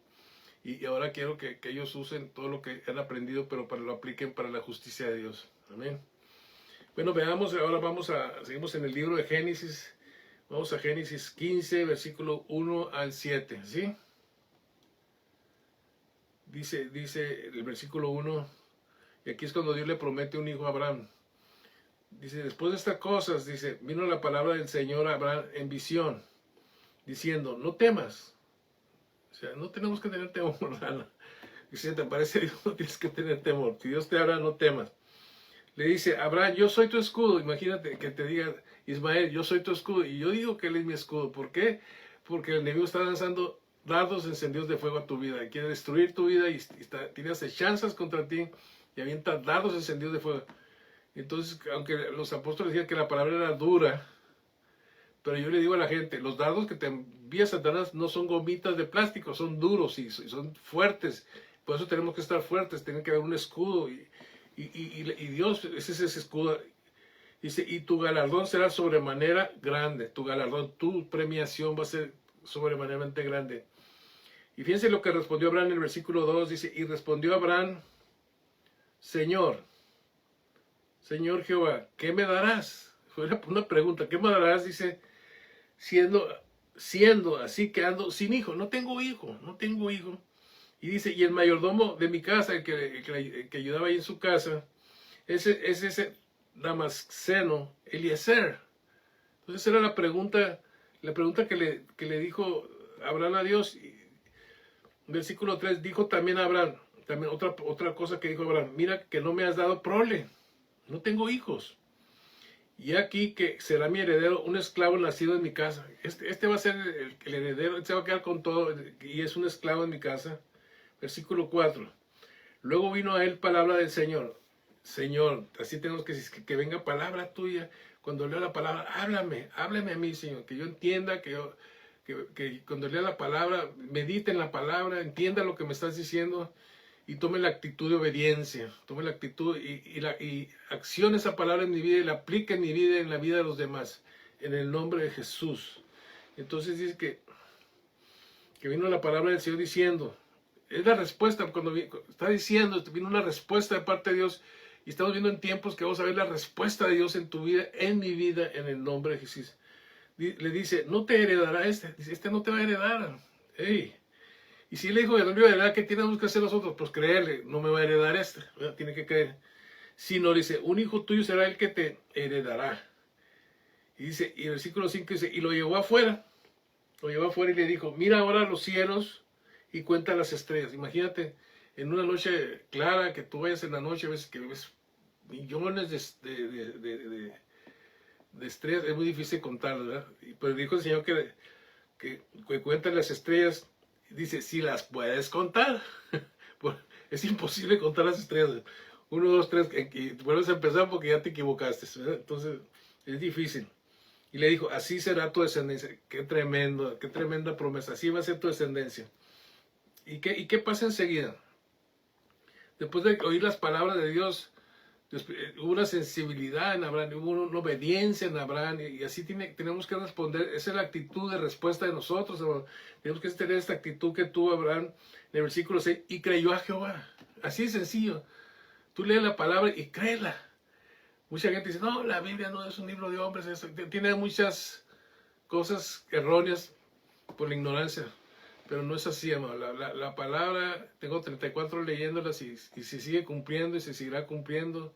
Y ahora quiero que ellos usen todo lo que han aprendido, pero lo apliquen para la justicia de Dios. Amén. Bueno, veamos, ahora seguimos en el libro de Génesis. Vamos a Génesis 15, versículo 1 al 7, ¿sí? Dice el versículo 1, y aquí es cuando Dios le promete un hijo a Abraham. Dice, después de estas cosas, dice, vino la palabra del Señor a Abraham en visión, diciendo, no temas. O sea, no tenemos que tener temor, ¿verdad? Dice, ¿te parece Dios? No tienes que tener temor. Si Dios te habla, no temas. Le dice, Abraham, yo soy tu escudo. Imagínate que te diga, Ismael, yo soy tu escudo. Y yo digo que él es mi escudo. ¿Por qué? Porque el enemigo está lanzando dardos encendidos de fuego a tu vida. Quiere destruir tu vida y tiene acechanzas contra ti y avienta dardos encendidos de fuego. Entonces, aunque los apóstoles decían que la palabra era dura, pero yo le digo a la gente, los dardos que te envía Satanás no son gomitas de plástico, son duros y son fuertes. Por eso tenemos que estar fuertes, tiene que haber un escudo. Y Dios es ese escudo. Dice, y tu galardón será sobremanera grande. Tu galardón, tu premiación va a ser sobremanera grande. Y fíjense lo que respondió Abraham en el versículo 2. Dice, y respondió Abraham, Señor Jehová, ¿qué me darás? Fue una pregunta, ¿qué me darás? Dice, siendo así que ando sin hijo, no tengo hijo. Y dice, y el mayordomo de mi casa, el que ayudaba ahí en su casa, es ese Damasceno, Eliezer. Entonces era la pregunta que le dijo Abraham a Dios. Versículo 3, dijo también a Abraham, también otra cosa que dijo Abraham, mira que no me has dado prole, no tengo hijos. Y aquí que será mi heredero, un esclavo nacido en mi casa. Este va a ser el heredero, este se va a quedar con todo, y es un esclavo en mi casa. Versículo 4. Luego vino a él palabra del Señor. Señor, así tenemos que venga palabra tuya. Cuando leo la palabra, háblame a mí, Señor, que yo entienda, que cuando lea la palabra, medite en la palabra, entienda lo que me estás diciendo y tome la actitud de obediencia, tome la actitud y accione esa palabra en mi vida y la aplique en mi vida y en la vida de los demás, en el nombre de Jesús. Entonces dice que vino la palabra del Señor diciendo, es la respuesta, cuando está diciendo, vino una respuesta de parte de Dios, y estamos viendo en tiempos que vamos a ver la respuesta de Dios en tu vida, en mi vida, en el nombre de Jesús. Le dice, no te heredará dice, no te va a heredar. Hey. Y si le dijo, no me va a heredar, ¿qué tenemos que hacer nosotros? Pues creerle, no me va a heredar tiene que creer. Sino dice, un hijo tuyo será el que te heredará. Y dice, y el versículo 5 dice, y lo llevó afuera y le dijo, mira ahora los cielos y cuenta las estrellas. Imagínate, en una noche clara, que tú vayas en la noche, ves millones de estrellas, es muy difícil contar, ¿verdad? Pero dijo el Señor que cuenta las estrellas, dice, si las puedes contar. Es imposible contar las estrellas. 1, 2, 3, y vuelves a empezar porque ya te equivocaste, ¿verdad? Entonces, es difícil. Y le dijo, así será tu descendencia. Qué tremenda promesa. Así va a ser tu descendencia. ¿Y qué pasa enseguida? Después de oír las palabras de Dios, hubo una sensibilidad en Abraham, hubo una obediencia en Abraham, y así tenemos que responder. Esa es la actitud de respuesta de nosotros, hermano. Tenemos que tener esta actitud que tuvo Abraham en el versículo 6, y creyó a Jehová. Así de sencillo. Tú lees la palabra y créela. Mucha gente dice, no, la Biblia no es un libro de hombres, tiene muchas cosas erróneas por la ignorancia, pero no es así, hermano. La palabra, tengo 34 leyéndolas y se sigue cumpliendo y se seguirá cumpliendo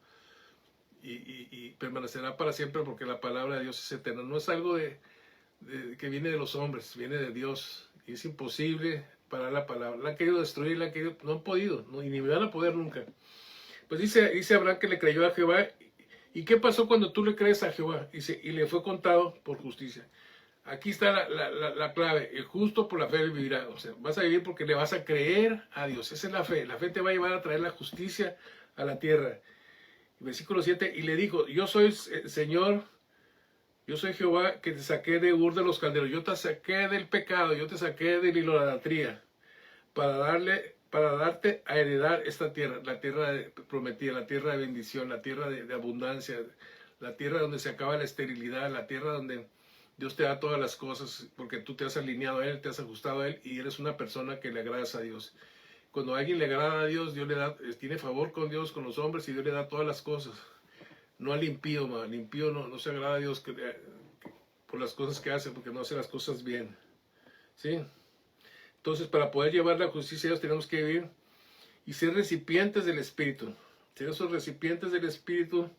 y permanecerá para siempre, porque la palabra de Dios es eterna. No es algo que viene de los hombres, viene de Dios, y es imposible parar la palabra. La han querido destruir, no han podido, y ni me van a poder nunca. Pues dice Abraham que le creyó a Jehová. ¿Y qué pasó cuando tú le crees a Jehová? Dice, y le fue contado por justicia. Aquí está la clave. El justo por la fe vivirá. O sea, vas a vivir porque le vas a creer a Dios. Esa es la fe. La fe te va a llevar a traer la justicia a la tierra. Versículo 7. Y le dijo, yo soy Señor, yo soy Jehová que te saqué de Ur de los Calderos. Yo te saqué del pecado, yo te saqué de la idolatría para darte a heredar esta tierra, la tierra prometida, la tierra de bendición, la tierra de abundancia, la tierra donde se acaba la esterilidad, la tierra donde Dios te da todas las cosas, porque tú te has alineado a Él, te has ajustado a Él y eres una persona que le agradas a Dios. Cuando a alguien le agrada a Dios, Dios le da, tiene favor con Dios, con los hombres, y Dios le da todas las cosas. No al impío, el impío no se agrada a Dios por las cosas que hace, porque no hace las cosas bien. ¿Sí? Entonces, para poder llevar la justicia a Dios, tenemos que vivir y ser recipientes del Espíritu. Ser esos recipientes del Espíritu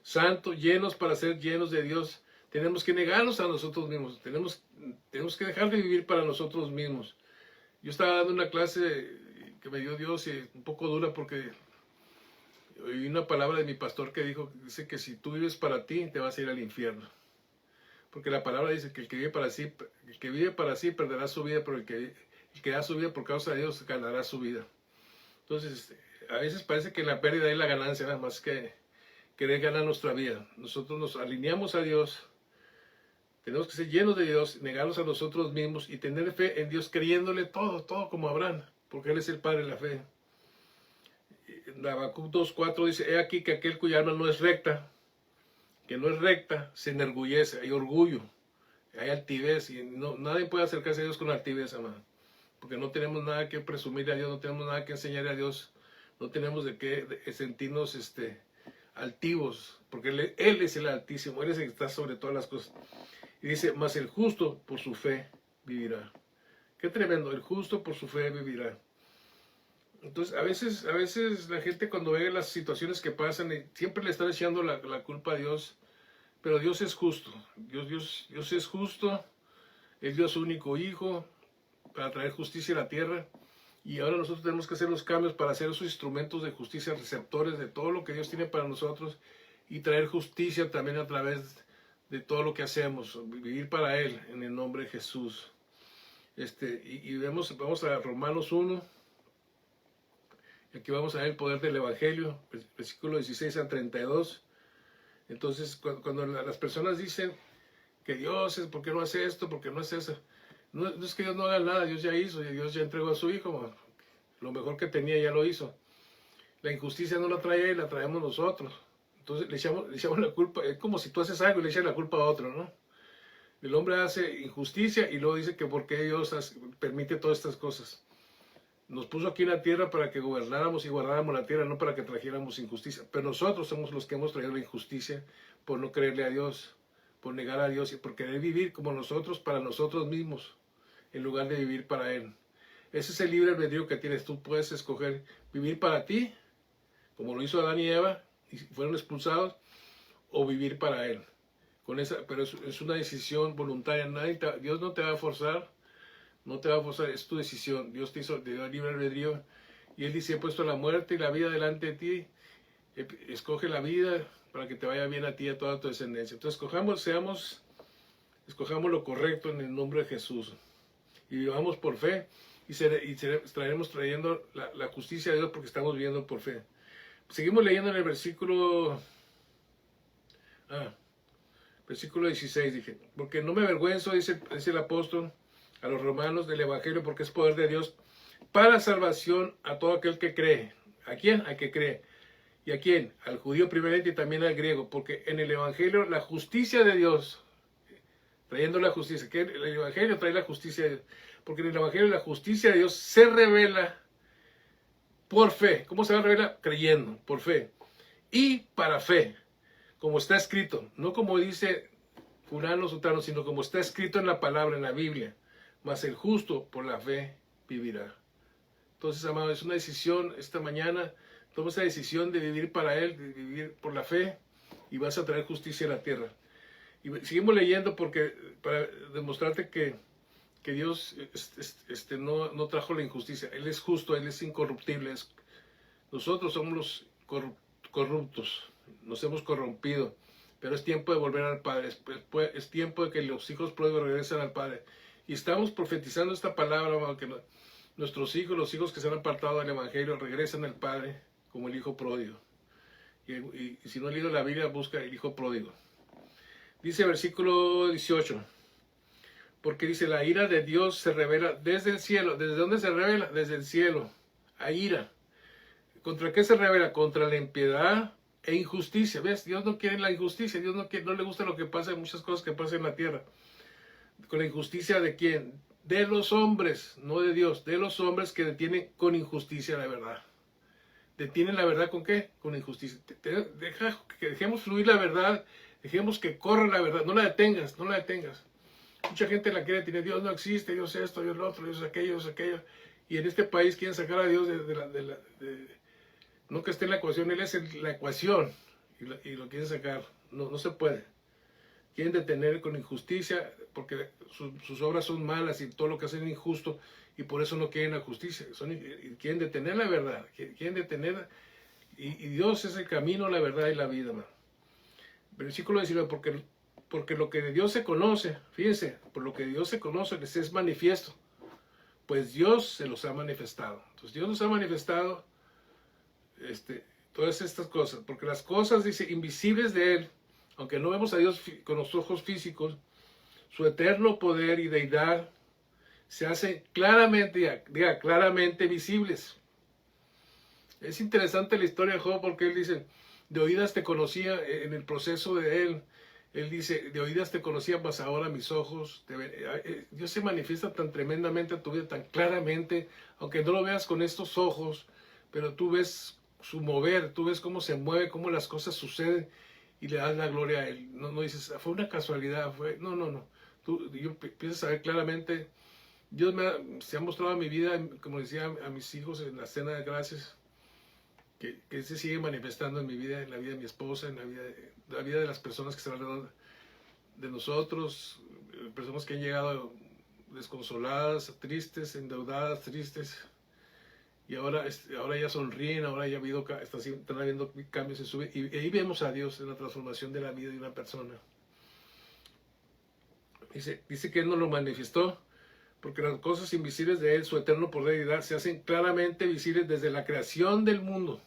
Santo, llenos para ser llenos de Dios. Tenemos que negarnos a nosotros mismos. Tenemos que dejar de vivir para nosotros mismos. Yo estaba dando una clase que me dio Dios, y un poco dura, porque oí una palabra de mi pastor que dice que si tú vives para ti, te vas a ir al infierno. Porque la palabra dice que el que vive para sí perderá su vida, pero el que da su vida por causa de Dios ganará su vida. Entonces, a veces parece que la pérdida es la ganancia, nada más que querer ganar nuestra vida. Nosotros nos alineamos a Dios, tenemos que ser llenos de Dios, negarnos a nosotros mismos y tener fe en Dios, creyéndole todo como Abraham, porque Él es el Padre de la fe. En Habacuc 2:4 dice, he aquí que aquel cuya alma no es recta, se enorgullece, hay orgullo, hay altivez, y nadie puede acercarse a Dios con altivez, amado, porque no tenemos nada que presumir a Dios, no tenemos nada que enseñar a Dios, no tenemos de qué sentirnos altivos, porque Él es el Altísimo, Él es el que está sobre todas las cosas. Y dice, mas el justo por su fe vivirá. Qué tremendo, el justo por su fe vivirá. Entonces, a veces la gente, cuando ve las situaciones que pasan, siempre le están echando la culpa a Dios, pero Dios es justo. Dios es justo. Él dio a su único hijo para traer justicia a la tierra, y ahora nosotros tenemos que hacer los cambios para ser esos instrumentos de justicia, receptores de todo lo que Dios tiene para nosotros, y traer justicia también a través de todo lo que hacemos, vivir para Él en el nombre de Jesús. Vamos a Romanos 1, Aquí vamos a ver el poder del Evangelio, versículo 16 al 32. Entonces, cuando las personas dicen que Dios es, ¿por qué no hace esto? ¿Por qué no hace eso? No, no es que Dios no haga nada, Dios ya hizo, Dios ya entregó a su Hijo, lo mejor que tenía ya lo hizo. La injusticia no la trae Él, la traemos nosotros. Entonces le echamos la culpa, es como si tú haces algo y le echas la culpa a otro, ¿no? El hombre hace injusticia y luego dice que por qué Dios permite todas estas cosas. Nos puso aquí en la tierra para que gobernáramos y guardáramos la tierra, no para que trajéramos injusticia. Pero nosotros somos los que hemos traído la injusticia por no creerle a Dios, por negar a Dios y por querer vivir como nosotros para nosotros mismos, en lugar de vivir para Él. Ese es el libre albedrío que tienes. Tú puedes escoger vivir para ti, como lo hizo Adán y Eva, y fueron expulsados, o vivir para Él. Pero es una decisión voluntaria. Dios no te va a forzar, no te va a forzar, es tu decisión. Dios te dio libre albedrío y Él dice: he puesto la muerte y la vida delante de ti. Escoge la vida para que te vaya bien a ti y a toda tu descendencia. Entonces escojamos lo correcto en el nombre de Jesús y vivamos por fe y estaremos trayendo la justicia de Dios porque estamos viviendo por fe. Seguimos leyendo en el versículo 16, dije: porque no me avergüenzo, dice el apóstol a los romanos, del Evangelio, porque es poder de Dios para salvación a todo aquel que cree. ¿A quién? Al que cree. ¿Y a quién? Al judío primeramente y también al griego, porque en el Evangelio la justicia de Dios, trayendo la justicia, que el Evangelio trae la justicia de Dios, porque en el Evangelio la justicia de Dios se revela por fe. ¿Cómo se revela? Creyendo, por fe. Y para fe, como está escrito, no como dice fulano, sutano, sino como está escrito en la palabra, en la Biblia. Mas el justo por la fe vivirá. Entonces, amado, es una decisión esta mañana. Toma esa decisión de vivir para Él, de vivir por la fe, y vas a traer justicia a la tierra. Y seguimos leyendo para demostrarte que Dios no trajo la injusticia. Él es justo, Él es incorruptible. Nosotros somos los corruptos, nos hemos corrompido, pero es tiempo de volver al Padre. Es tiempo de que los hijos pródigos regresen al Padre. Y estamos profetizando esta palabra, amado, que nuestros hijos, los hijos que se han apartado del Evangelio, regresan al Padre como el Hijo pródigo. Y si no has leído la Biblia, busca el Hijo pródigo. Dice versículo 18, porque dice: la ira de Dios se revela desde el cielo. ¿Desde dónde se revela? Desde el cielo. Hay ira. ¿Contra qué se revela? Contra la impiedad e injusticia. ¿Ves? Dios no quiere la injusticia. Dios no le gusta lo que pasa, muchas cosas que pasan en la tierra. ¿Con la injusticia de quién? De los hombres, no de Dios. De los hombres que detienen con injusticia la verdad. ¿Detienen la verdad con qué? Con injusticia. Que dejemos fluir la verdad. Dejemos que corra la verdad. No la detengas, no la detengas. Mucha gente la quiere detener. Dios no existe, Dios esto, Dios lo otro, Dios aquello, Dios aquello. Y en este país quieren sacar a Dios no que esté en la ecuación. Él es la ecuación y lo quieren sacar. No se puede. Quieren detener con injusticia porque sus obras son malas y todo lo que hacen es injusto, y por eso no quieren la justicia. Quieren detener la verdad. Quieren detener. Y Dios es el camino, la verdad y la vida, man. Versículo 19, porque lo que de Dios se conoce, fíjense, por lo que de Dios se conoce les es manifiesto, pues Dios se los ha manifestado. Entonces Dios nos ha manifestado todas estas cosas, porque las cosas, dice, invisibles de Él, aunque no vemos a Dios con los ojos físicos, su eterno poder y deidad se hacen claramente, diga, claramente visibles. Es interesante la historia de Job, porque él dice: de oídas te conocía. En el proceso de él dice: de oídas te conocía, mas ahora mis ojos Dios se manifiesta tan tremendamente a tu vida, tan claramente, aunque no lo veas con estos ojos, pero tú ves su mover, tú ves cómo se mueve, cómo las cosas suceden, y le das la gloria a Él. No dices: fue una casualidad, no. Yo empiezas a ver claramente. Dios se ha mostrado en mi vida, como decía a mis hijos en la cena de gracias, que se sigue manifestando en mi vida, en la vida de mi esposa, en la vida de las personas que están alrededor de nosotros, personas que han llegado desconsoladas, tristes, endeudadas, tristes, y ahora ya sonríen, ahora ya están habiendo cambios en su vida, y ahí vemos a Dios en la transformación de la vida de una persona. Dice que Él nos lo manifestó porque las cosas invisibles de Él, su eterno poder y deidad, se hacen claramente visibles desde la creación del mundo.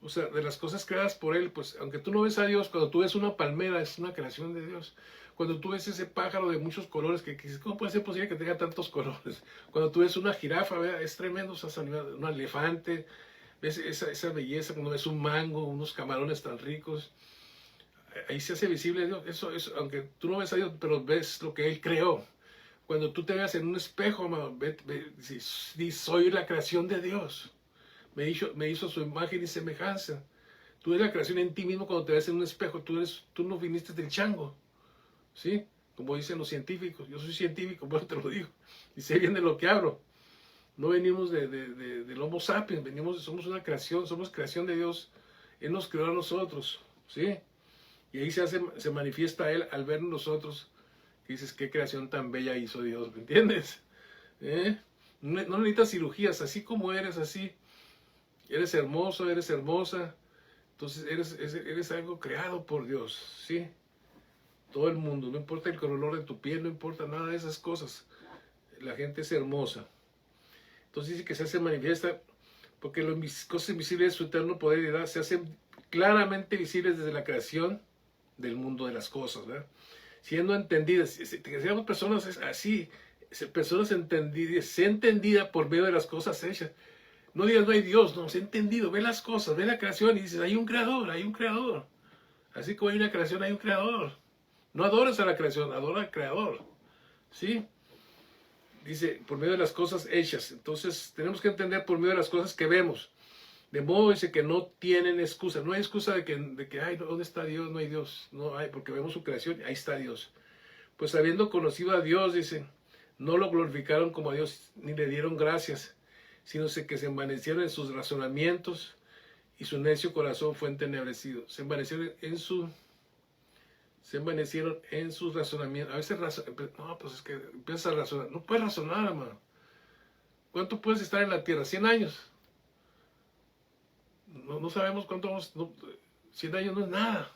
O sea, de las cosas creadas por Él, pues aunque tú no ves a Dios, cuando tú ves una palmera, es una creación de Dios. Cuando tú ves ese pájaro de muchos colores, que ¿cómo puede ser posible que tenga tantos colores? Cuando tú ves una jirafa, ¿verdad? Es tremendo, un elefante, ves esa belleza, cuando ves un mango, unos camarones tan ricos, ahí se hace visible Dios. Eso, aunque tú no ves a Dios, pero ves lo que Él creó. Cuando tú te veas en un espejo, amado, soy la creación de Dios. Me hizo su imagen y semejanza. Tú eres la creación en ti mismo cuando te ves en un espejo. Tú no viniste del chango, ¿sí? Como dicen los científicos. Yo soy científico, pero te lo digo. Y sé bien de lo que hablo. No venimos del Homo sapiens, somos una creación, somos creación de Dios. Él nos creó a nosotros, ¿sí? Y ahí se manifiesta Él al ver nosotros. Que dices, qué creación tan bella hizo Dios, ¿me entiendes? No necesitas cirugías, así como eres, así. Eres hermoso, eres hermosa. Entonces eres algo creado por Dios, ¿sí? Todo el mundo, no importa el color de tu piel, no importa nada de esas cosas. La gente es hermosa. Entonces dice que se hace manifiesta porque las cosas invisibles de su eterno poder y edad se hacen claramente visibles desde la creación del mundo de las cosas, ¿verdad? Siendo entendidas, seamos personas así, personas entendidas, sé entendida por medio de las cosas hechas. No digas no hay Dios, no, sé entendido, ve las cosas, ve la creación y dices, hay un creador, hay un creador. Así como hay una creación, hay un creador. No adores a la creación, adora al creador, ¿sí? Dice, por medio de las cosas hechas. Entonces, tenemos que entender por medio de las cosas que vemos. De modo, dice, que no tienen excusa. No hay excusa de que ay, ¿dónde está Dios? No hay Dios. No hay, porque vemos su creación, ahí está Dios. Pues habiendo conocido a Dios, dice, no lo glorificaron como a Dios, ni le dieron gracias, sino que se envanecieron en sus razonamientos, y su necio corazón fue entenebrecido. Se envanecieron en sus razonamientos. A veces, no, pues es que empiezas a razonar. No puedes razonar, hermano. ¿Cuánto puedes estar en la tierra? 100 años. No sabemos cuánto vamos. 100 años no es nada.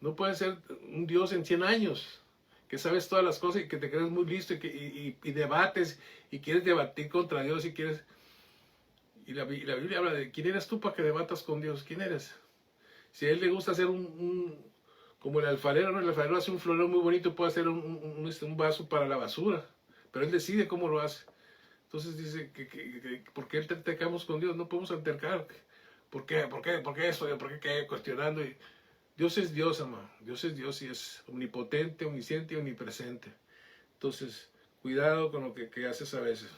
No puedes ser un Dios en 100 años. Que sabes todas las cosas y que te crees muy listo y debates y quieres debatir contra Dios y quieres. Y la Biblia habla de quién eres tú para que debatas con Dios. ¿Quién eres? Si a él le gusta hacer como el alfarero, ¿no? El alfarero hace un florero muy bonito, puede hacer un vaso para la basura, pero él decide cómo lo hace. Entonces dice que ¿por qué altercamos con Dios? No podemos altercar. ¿Por qué eso? ¿Por qué qué? Cuestionando. Dios es Dios, amado. Dios es Dios y es omnipotente, omnisciente y omnipresente. Entonces, cuidado con lo que haces a veces.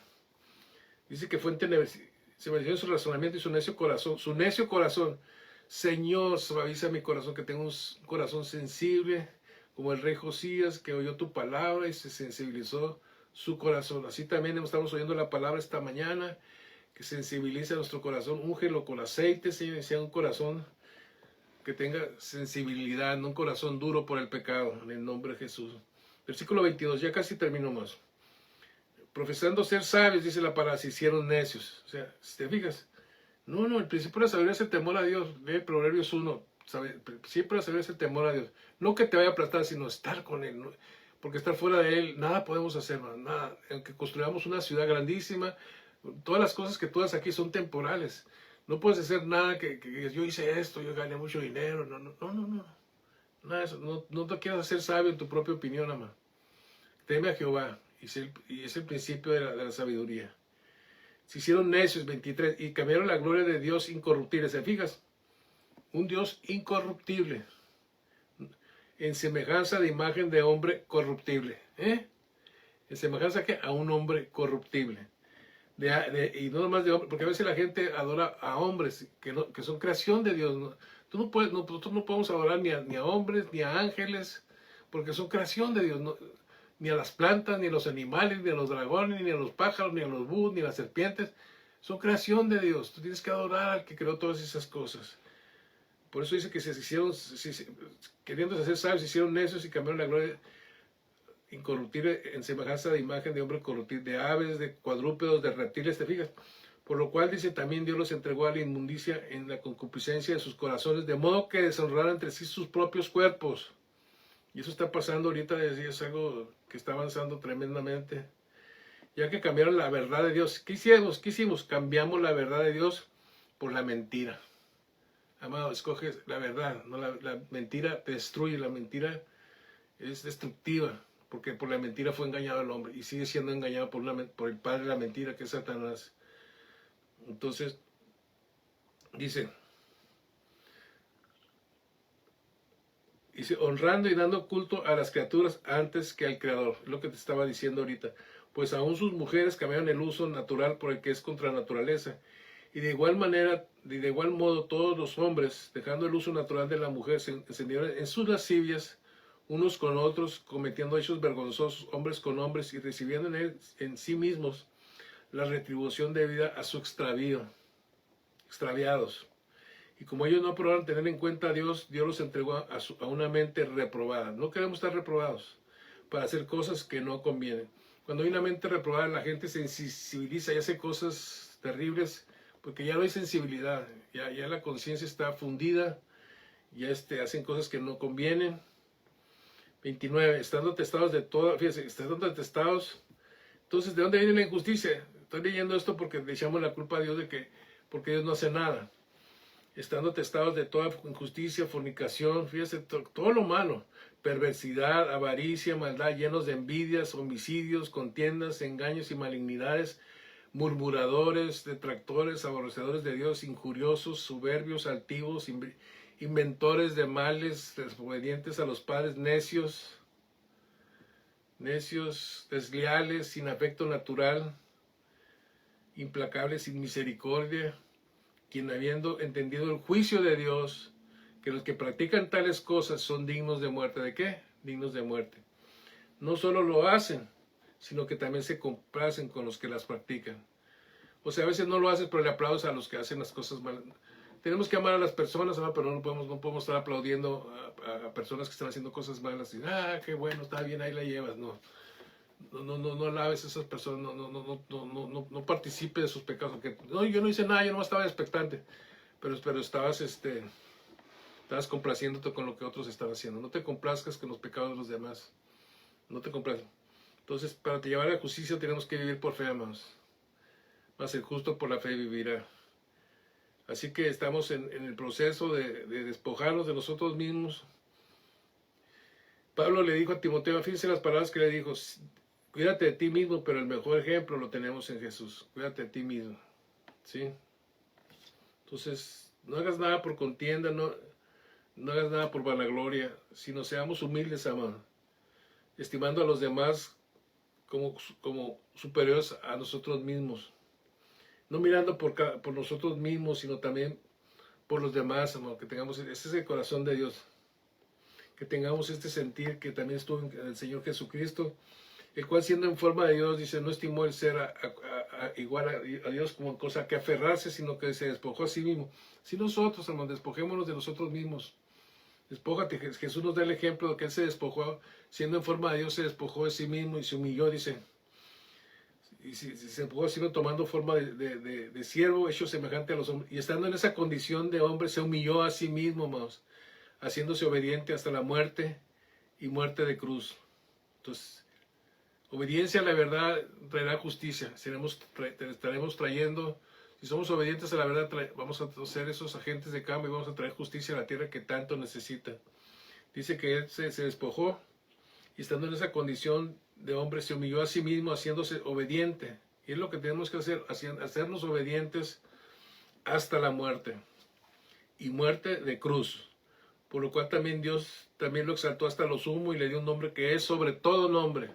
Dice que se manifestó en su razonamiento y su necio corazón. Su necio corazón. Señor, suaviza mi corazón, que tengo un corazón sensible, como el rey Josías, que oyó tu palabra y se sensibilizó su corazón. Así también estamos oyendo la palabra esta mañana, que sensibiliza nuestro corazón. Úngelo con aceite, Señor, y sea un corazón que tenga sensibilidad, no un corazón duro por el pecado, en el nombre de Jesús. Versículo 22, ya casi termino más. Profesando ser sabios, dice la palabra, se hicieron necios. O sea, si te fijas, no, el principio de la sabiduría es el temor a Dios. Lee Proverbios 1. Siempre la sabiduría es el temor a Dios. No que te vaya a aplastar, sino estar con Él. ¿No? Porque estar fuera de Él, nada podemos hacer, nada. Aunque construyamos una ciudad grandísima, todas las cosas que tú haces aquí son temporales. No puedes hacer nada que yo hice esto, yo gané mucho dinero. No. Nada de eso. No te quieras hacer sabio en tu propia opinión, amado. Teme a Jehová. Y es el principio de la sabiduría. Se hicieron necios, 23, y cambiaron la gloria de Dios incorruptible. ¿Se fijas? Un Dios incorruptible, en semejanza de imagen de hombre corruptible. En semejanza que a un hombre corruptible. Y no nomás de hombre, porque a veces la gente adora a hombres que son creación de Dios. ¿No? Nosotros no podemos adorar ni a hombres, ni a ángeles, porque son creación de Dios. ¿No? Ni a las plantas, ni a los animales, ni a los dragones, ni a los pájaros, ni a los búhos, ni a las serpientes. Son creación de Dios. Tú tienes que adorar al que creó todas esas cosas. Por eso dice que queriéndose hacer sabios, se hicieron necios y cambiaron la gloria incorruptible en semejanza de imagen de hombre corruptible, de aves, de cuadrúpedos, de reptiles, ¿te fijas? Por lo cual dice también Dios los entregó a la inmundicia en la concupiscencia de sus corazones, de modo que deshonraran entre sí sus propios cuerpos. Y eso está pasando ahorita, es algo que está avanzando tremendamente. Ya que cambiaron la verdad de Dios. ¿Qué hicimos? ¿Qué hicimos? Cambiamos la verdad de Dios por la mentira. Amado, escoges la verdad. No la mentira te destruye, la mentira es destructiva. Porque por la mentira fue engañado el hombre y sigue siendo engañado por el padre de la mentira, que es Satanás. Entonces, dice, honrando y dando culto a las criaturas antes que al Creador. Lo que te estaba diciendo ahorita. Pues aún sus mujeres cambiaron el uso natural por el que es contra la naturaleza. Y de igual manera, y de igual modo, todos los hombres, dejando el uso natural de la mujer, se encendieron en sus lascivias unos con otros, cometiendo hechos vergonzosos, hombres con hombres, y recibiendo en sí mismos la retribución debida a su extravío, extraviados. Y como ellos no aprobaron tener en cuenta a Dios, Dios los entregó a una mente reprobada. No queremos estar reprobados para hacer cosas que no convienen. Cuando hay una mente reprobada, la gente se sensibiliza y hace cosas terribles porque ya no hay sensibilidad, ya la conciencia está fundida, ya hacen cosas que no convienen. 29. Estando testados de toda, fíjense, estando testados. Entonces, ¿de dónde viene la injusticia? Estoy leyendo esto porque le echamos la culpa a Dios porque Dios no hace nada. Estando testados de toda injusticia, fornicación, fíjense, todo lo malo, perversidad, avaricia, maldad, llenos de envidias, homicidios, contiendas, engaños y malignidades, murmuradores, detractores, aborrecedores de Dios, injuriosos, soberbios, altivos, inventores de males, desobedientes a los padres, necios, desleales, sin afecto natural, implacables, sin misericordia, quien habiendo entendido el juicio de Dios, que los que practican tales cosas son dignos de muerte. ¿De qué? Dignos de muerte. No solo lo hacen, sino que también se complacen con los que las practican. O sea, a veces no lo hacen, pero le aplaudes a los que hacen las cosas mal. Tenemos que amar a las personas, ¿no? Pero no podemos estar aplaudiendo a personas que están haciendo cosas malas. Y, qué bueno, está bien, ahí la llevas. No alabes a esas personas, no participe de sus pecados. Porque, no, yo no hice nada, yo no estaba expectante. Pero estabas complaciéndote con lo que otros están haciendo. No te complazcas con los pecados de los demás. No te complazcas. Entonces, para llevar a la justicia tenemos que vivir por fe, amados. Mas el justo por la fe vivirá. Así que estamos en el proceso de despojarnos de nosotros mismos. Pablo le dijo a Timoteo, fíjense las palabras que le dijo, cuídate de ti mismo, pero el mejor ejemplo lo tenemos en Jesús. Cuídate de ti mismo. ¿Sí? Entonces, no hagas nada por contienda, no hagas nada por vanagloria, sino seamos humildes, amado, estimando a los demás como superiores a nosotros mismos. No mirando por nosotros mismos, sino también por los demás, amado, que tengamos, ese es el corazón de Dios, que tengamos este sentir que también estuvo en el Señor Jesucristo, el cual siendo en forma de Dios, dice, no estimó el ser igual a Dios como cosa que aferrarse, sino que se despojó a sí mismo. Si nosotros, hermanos, despojémonos de nosotros mismos, despójate. Jesús nos da el ejemplo de que Él se despojó, siendo en forma de Dios, se despojó de sí mismo y se humilló, dice. Y se despojó sino tomando forma de siervo, hecho semejante a los hombres. Y estando en esa condición de hombre, se humilló a sí mismo, hermanos, haciéndose obediente hasta la muerte y muerte de cruz. Entonces, obediencia a la verdad traerá justicia. Estaremos trayendo, si somos obedientes a la verdad, vamos a ser esos agentes de cambio y vamos a traer justicia a la tierra que tanto necesita. Dice que Él se despojó y estando en esa condición de hombre se humilló a sí mismo haciéndose obediente. Y es lo que tenemos que hacer, hacernos obedientes hasta la muerte. Y muerte de cruz. Por lo cual también Dios también lo exaltó hasta lo sumo y le dio un nombre que es sobre todo nombre,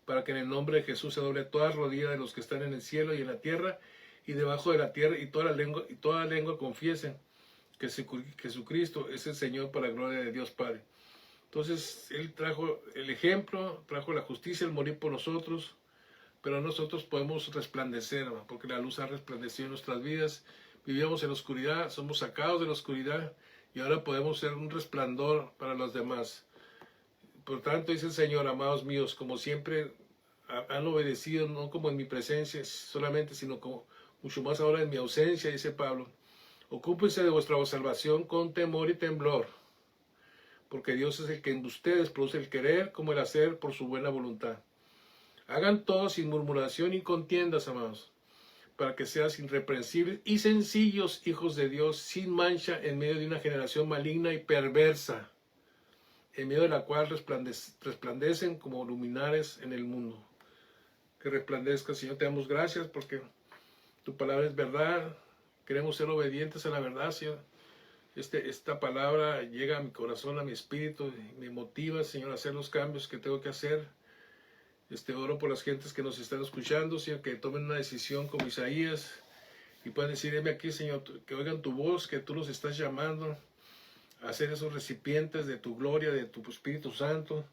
para que en el nombre de Jesús se doble toda rodilla de los que están en el cielo y en la tierra y debajo de la tierra, y toda lengua confiese que Jesucristo es el Señor para la gloria de Dios Padre. Entonces Él trajo el ejemplo, trajo la justicia, el morir por nosotros, pero nosotros podemos resplandecer, porque la luz ha resplandecido en nuestras vidas. Vivíamos en la oscuridad, somos sacados de la oscuridad y ahora podemos ser un resplandor para los demás. Por tanto, dice el Señor, amados míos, como siempre han obedecido, no como en mi presencia solamente, sino como mucho más ahora en mi ausencia, dice Pablo. Ocúpense de vuestra salvación con temor y temblor, porque Dios es el que en ustedes produce el querer como el hacer por su buena voluntad. Hagan todo sin murmuración y contiendas, amados, para que seas irreprensibles y sencillos hijos de Dios, sin mancha, en medio de una generación maligna y perversa, en medio de la cual resplandecen como luminares en el mundo. Que resplandezca, Señor, te damos gracias porque tu palabra es verdad. Queremos ser obedientes a la verdad, Señor. Esta palabra llega a mi corazón, a mi espíritu, y me motiva, Señor, a hacer los cambios que tengo que hacer. Oro por las gentes que nos están escuchando, Señor, que tomen una decisión como Isaías y puedan decir, heme aquí, Señor, que oigan tu voz, que tú los estás llamando a ser esos recipientes de tu gloria, de tu Espíritu Santo,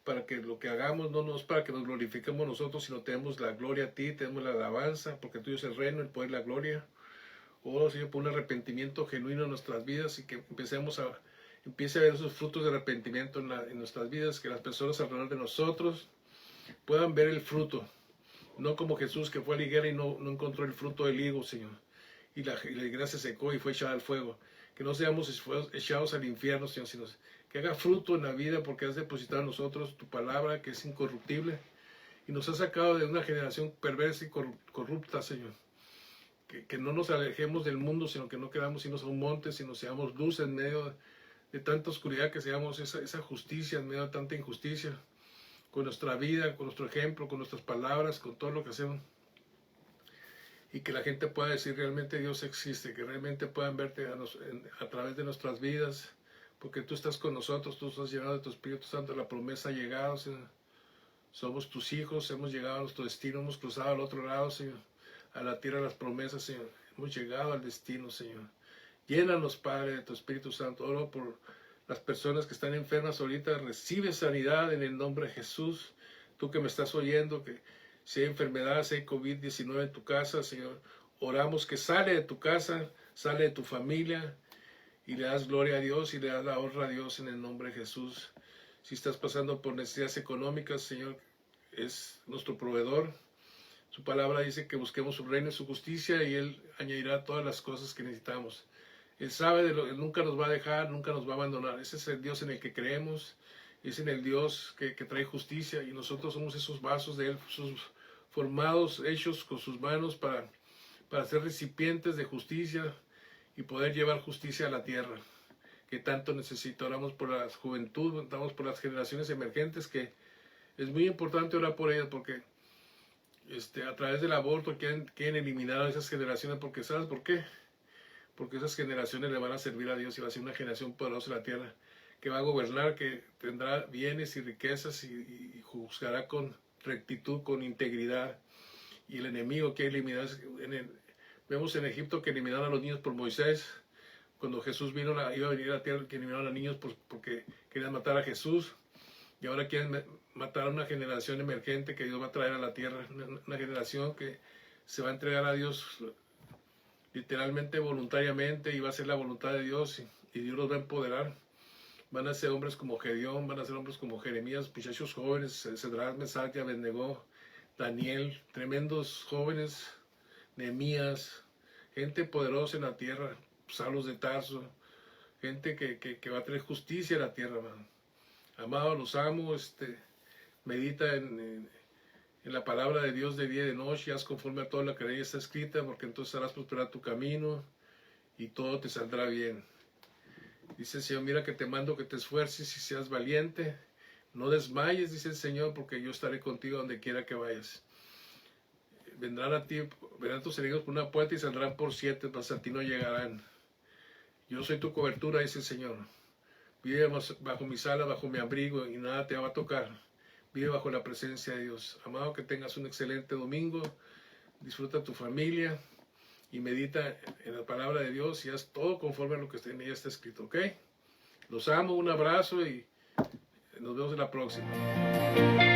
para que lo que hagamos no es para que nos glorifiquemos nosotros, sino tenemos la gloria a ti, tenemos la alabanza, porque tuyo es el reino, el poder y la gloria. Señor, por un arrepentimiento genuino en nuestras vidas y que empiece a ver esos frutos de arrepentimiento en nuestras vidas, que las personas alrededor de nosotros puedan ver el fruto, no como Jesús que fue a la higuera y no encontró el fruto del higo, Señor, y la higuera se secó y fue echada al fuego. Que no seamos echados al infierno, Señor, sino que haga fruto en la vida, porque has depositado en nosotros tu palabra que es incorruptible y nos has sacado de una generación perversa y corrupta, Señor. Que no nos alejemos del mundo, sino que no quedamos irnos a un monte, sino seamos luz en medio de tanta oscuridad, que seamos esa justicia en medio de tanta injusticia, con nuestra vida, con nuestro ejemplo, con nuestras palabras, con todo lo que hacemos. Y que la gente pueda decir realmente Dios existe, que realmente puedan verte a través de nuestras vidas, porque tú estás con nosotros, tú estás llenado de tu Espíritu Santo, la promesa ha llegado, Señor. Somos tus hijos, hemos llegado a nuestro destino, hemos cruzado al otro lado, Señor, a la tierra de las promesas, Señor. Hemos llegado al destino, Señor. Llénanos, Padre, de tu Espíritu Santo. Oro por las personas que están enfermas ahorita, recibe sanidad en el nombre de Jesús. Tú que me estás oyendo, que si hay enfermedad, si hay COVID-19 en tu casa, Señor, oramos que sale de tu casa, sale de tu familia, y le das gloria a Dios y le das la honra a Dios en el nombre de Jesús. Si estás pasando por necesidades económicas, Señor, es nuestro proveedor. Su palabra dice que busquemos su reino y su justicia y Él añadirá todas las cosas que necesitamos. Él sabe Él nunca nos va a dejar, nunca nos va a abandonar. Ese es el Dios en el que creemos, es en el Dios que trae justicia, y nosotros somos esos vasos de Él, sus formados, hechos con sus manos para ser recipientes de justicia y poder llevar justicia a la tierra, que tanto necesita. Oramos por la juventud, oramos por las generaciones emergentes, que es muy importante orar por ellas, porque a través del aborto quieren eliminar a esas generaciones, porque ¿sabes por qué? Porque esas generaciones le van a servir a Dios y va a ser una generación poderosa en la tierra, que va a gobernar, que tendrá bienes y riquezas y juzgará con rectitud, con integridad. Y el enemigo quiere eliminar. Vemos en Egipto que eliminaron a los niños por Moisés. Cuando Jesús iba a venir a la tierra, que eliminaron a los niños porque querían matar a Jesús. Y ahora quieren matar a una generación emergente que Dios va a traer a la tierra. Una generación que se va a entregar a Dios literalmente, voluntariamente, y va a ser la voluntad de Dios, y Dios los va a empoderar. Van a ser hombres como Gedeón, van a ser hombres como Jeremías, muchachos jóvenes, Cedrac, Mesac y Abednego, Daniel, tremendos jóvenes, Nehemías, gente poderosa en la tierra, Saulos de Tarso, gente que va a traer justicia a la tierra, man. Amado, los amo, medita en la palabra de Dios de día y de noche, haz conforme a toda la que ahí está escrita, porque entonces harás prosperar tu camino y todo te saldrá bien. Dice el Señor, mira que te mando que te esfuerces y seas valiente, no desmayes, dice el Señor, porque yo estaré contigo donde quiera que vayas. Vendrán tus enemigos por una puerta y saldrán por 7, mas a ti no llegarán. Yo soy tu cobertura, dice el Señor. Vive bajo mi sala, bajo mi abrigo, y nada te va a tocar. Vive bajo la presencia de Dios. Amado, que tengas un excelente domingo. Disfruta tu familia y medita en la palabra de Dios y haz todo conforme a lo que en ella está escrito, ¿ok? Los amo, un abrazo y nos vemos en la próxima.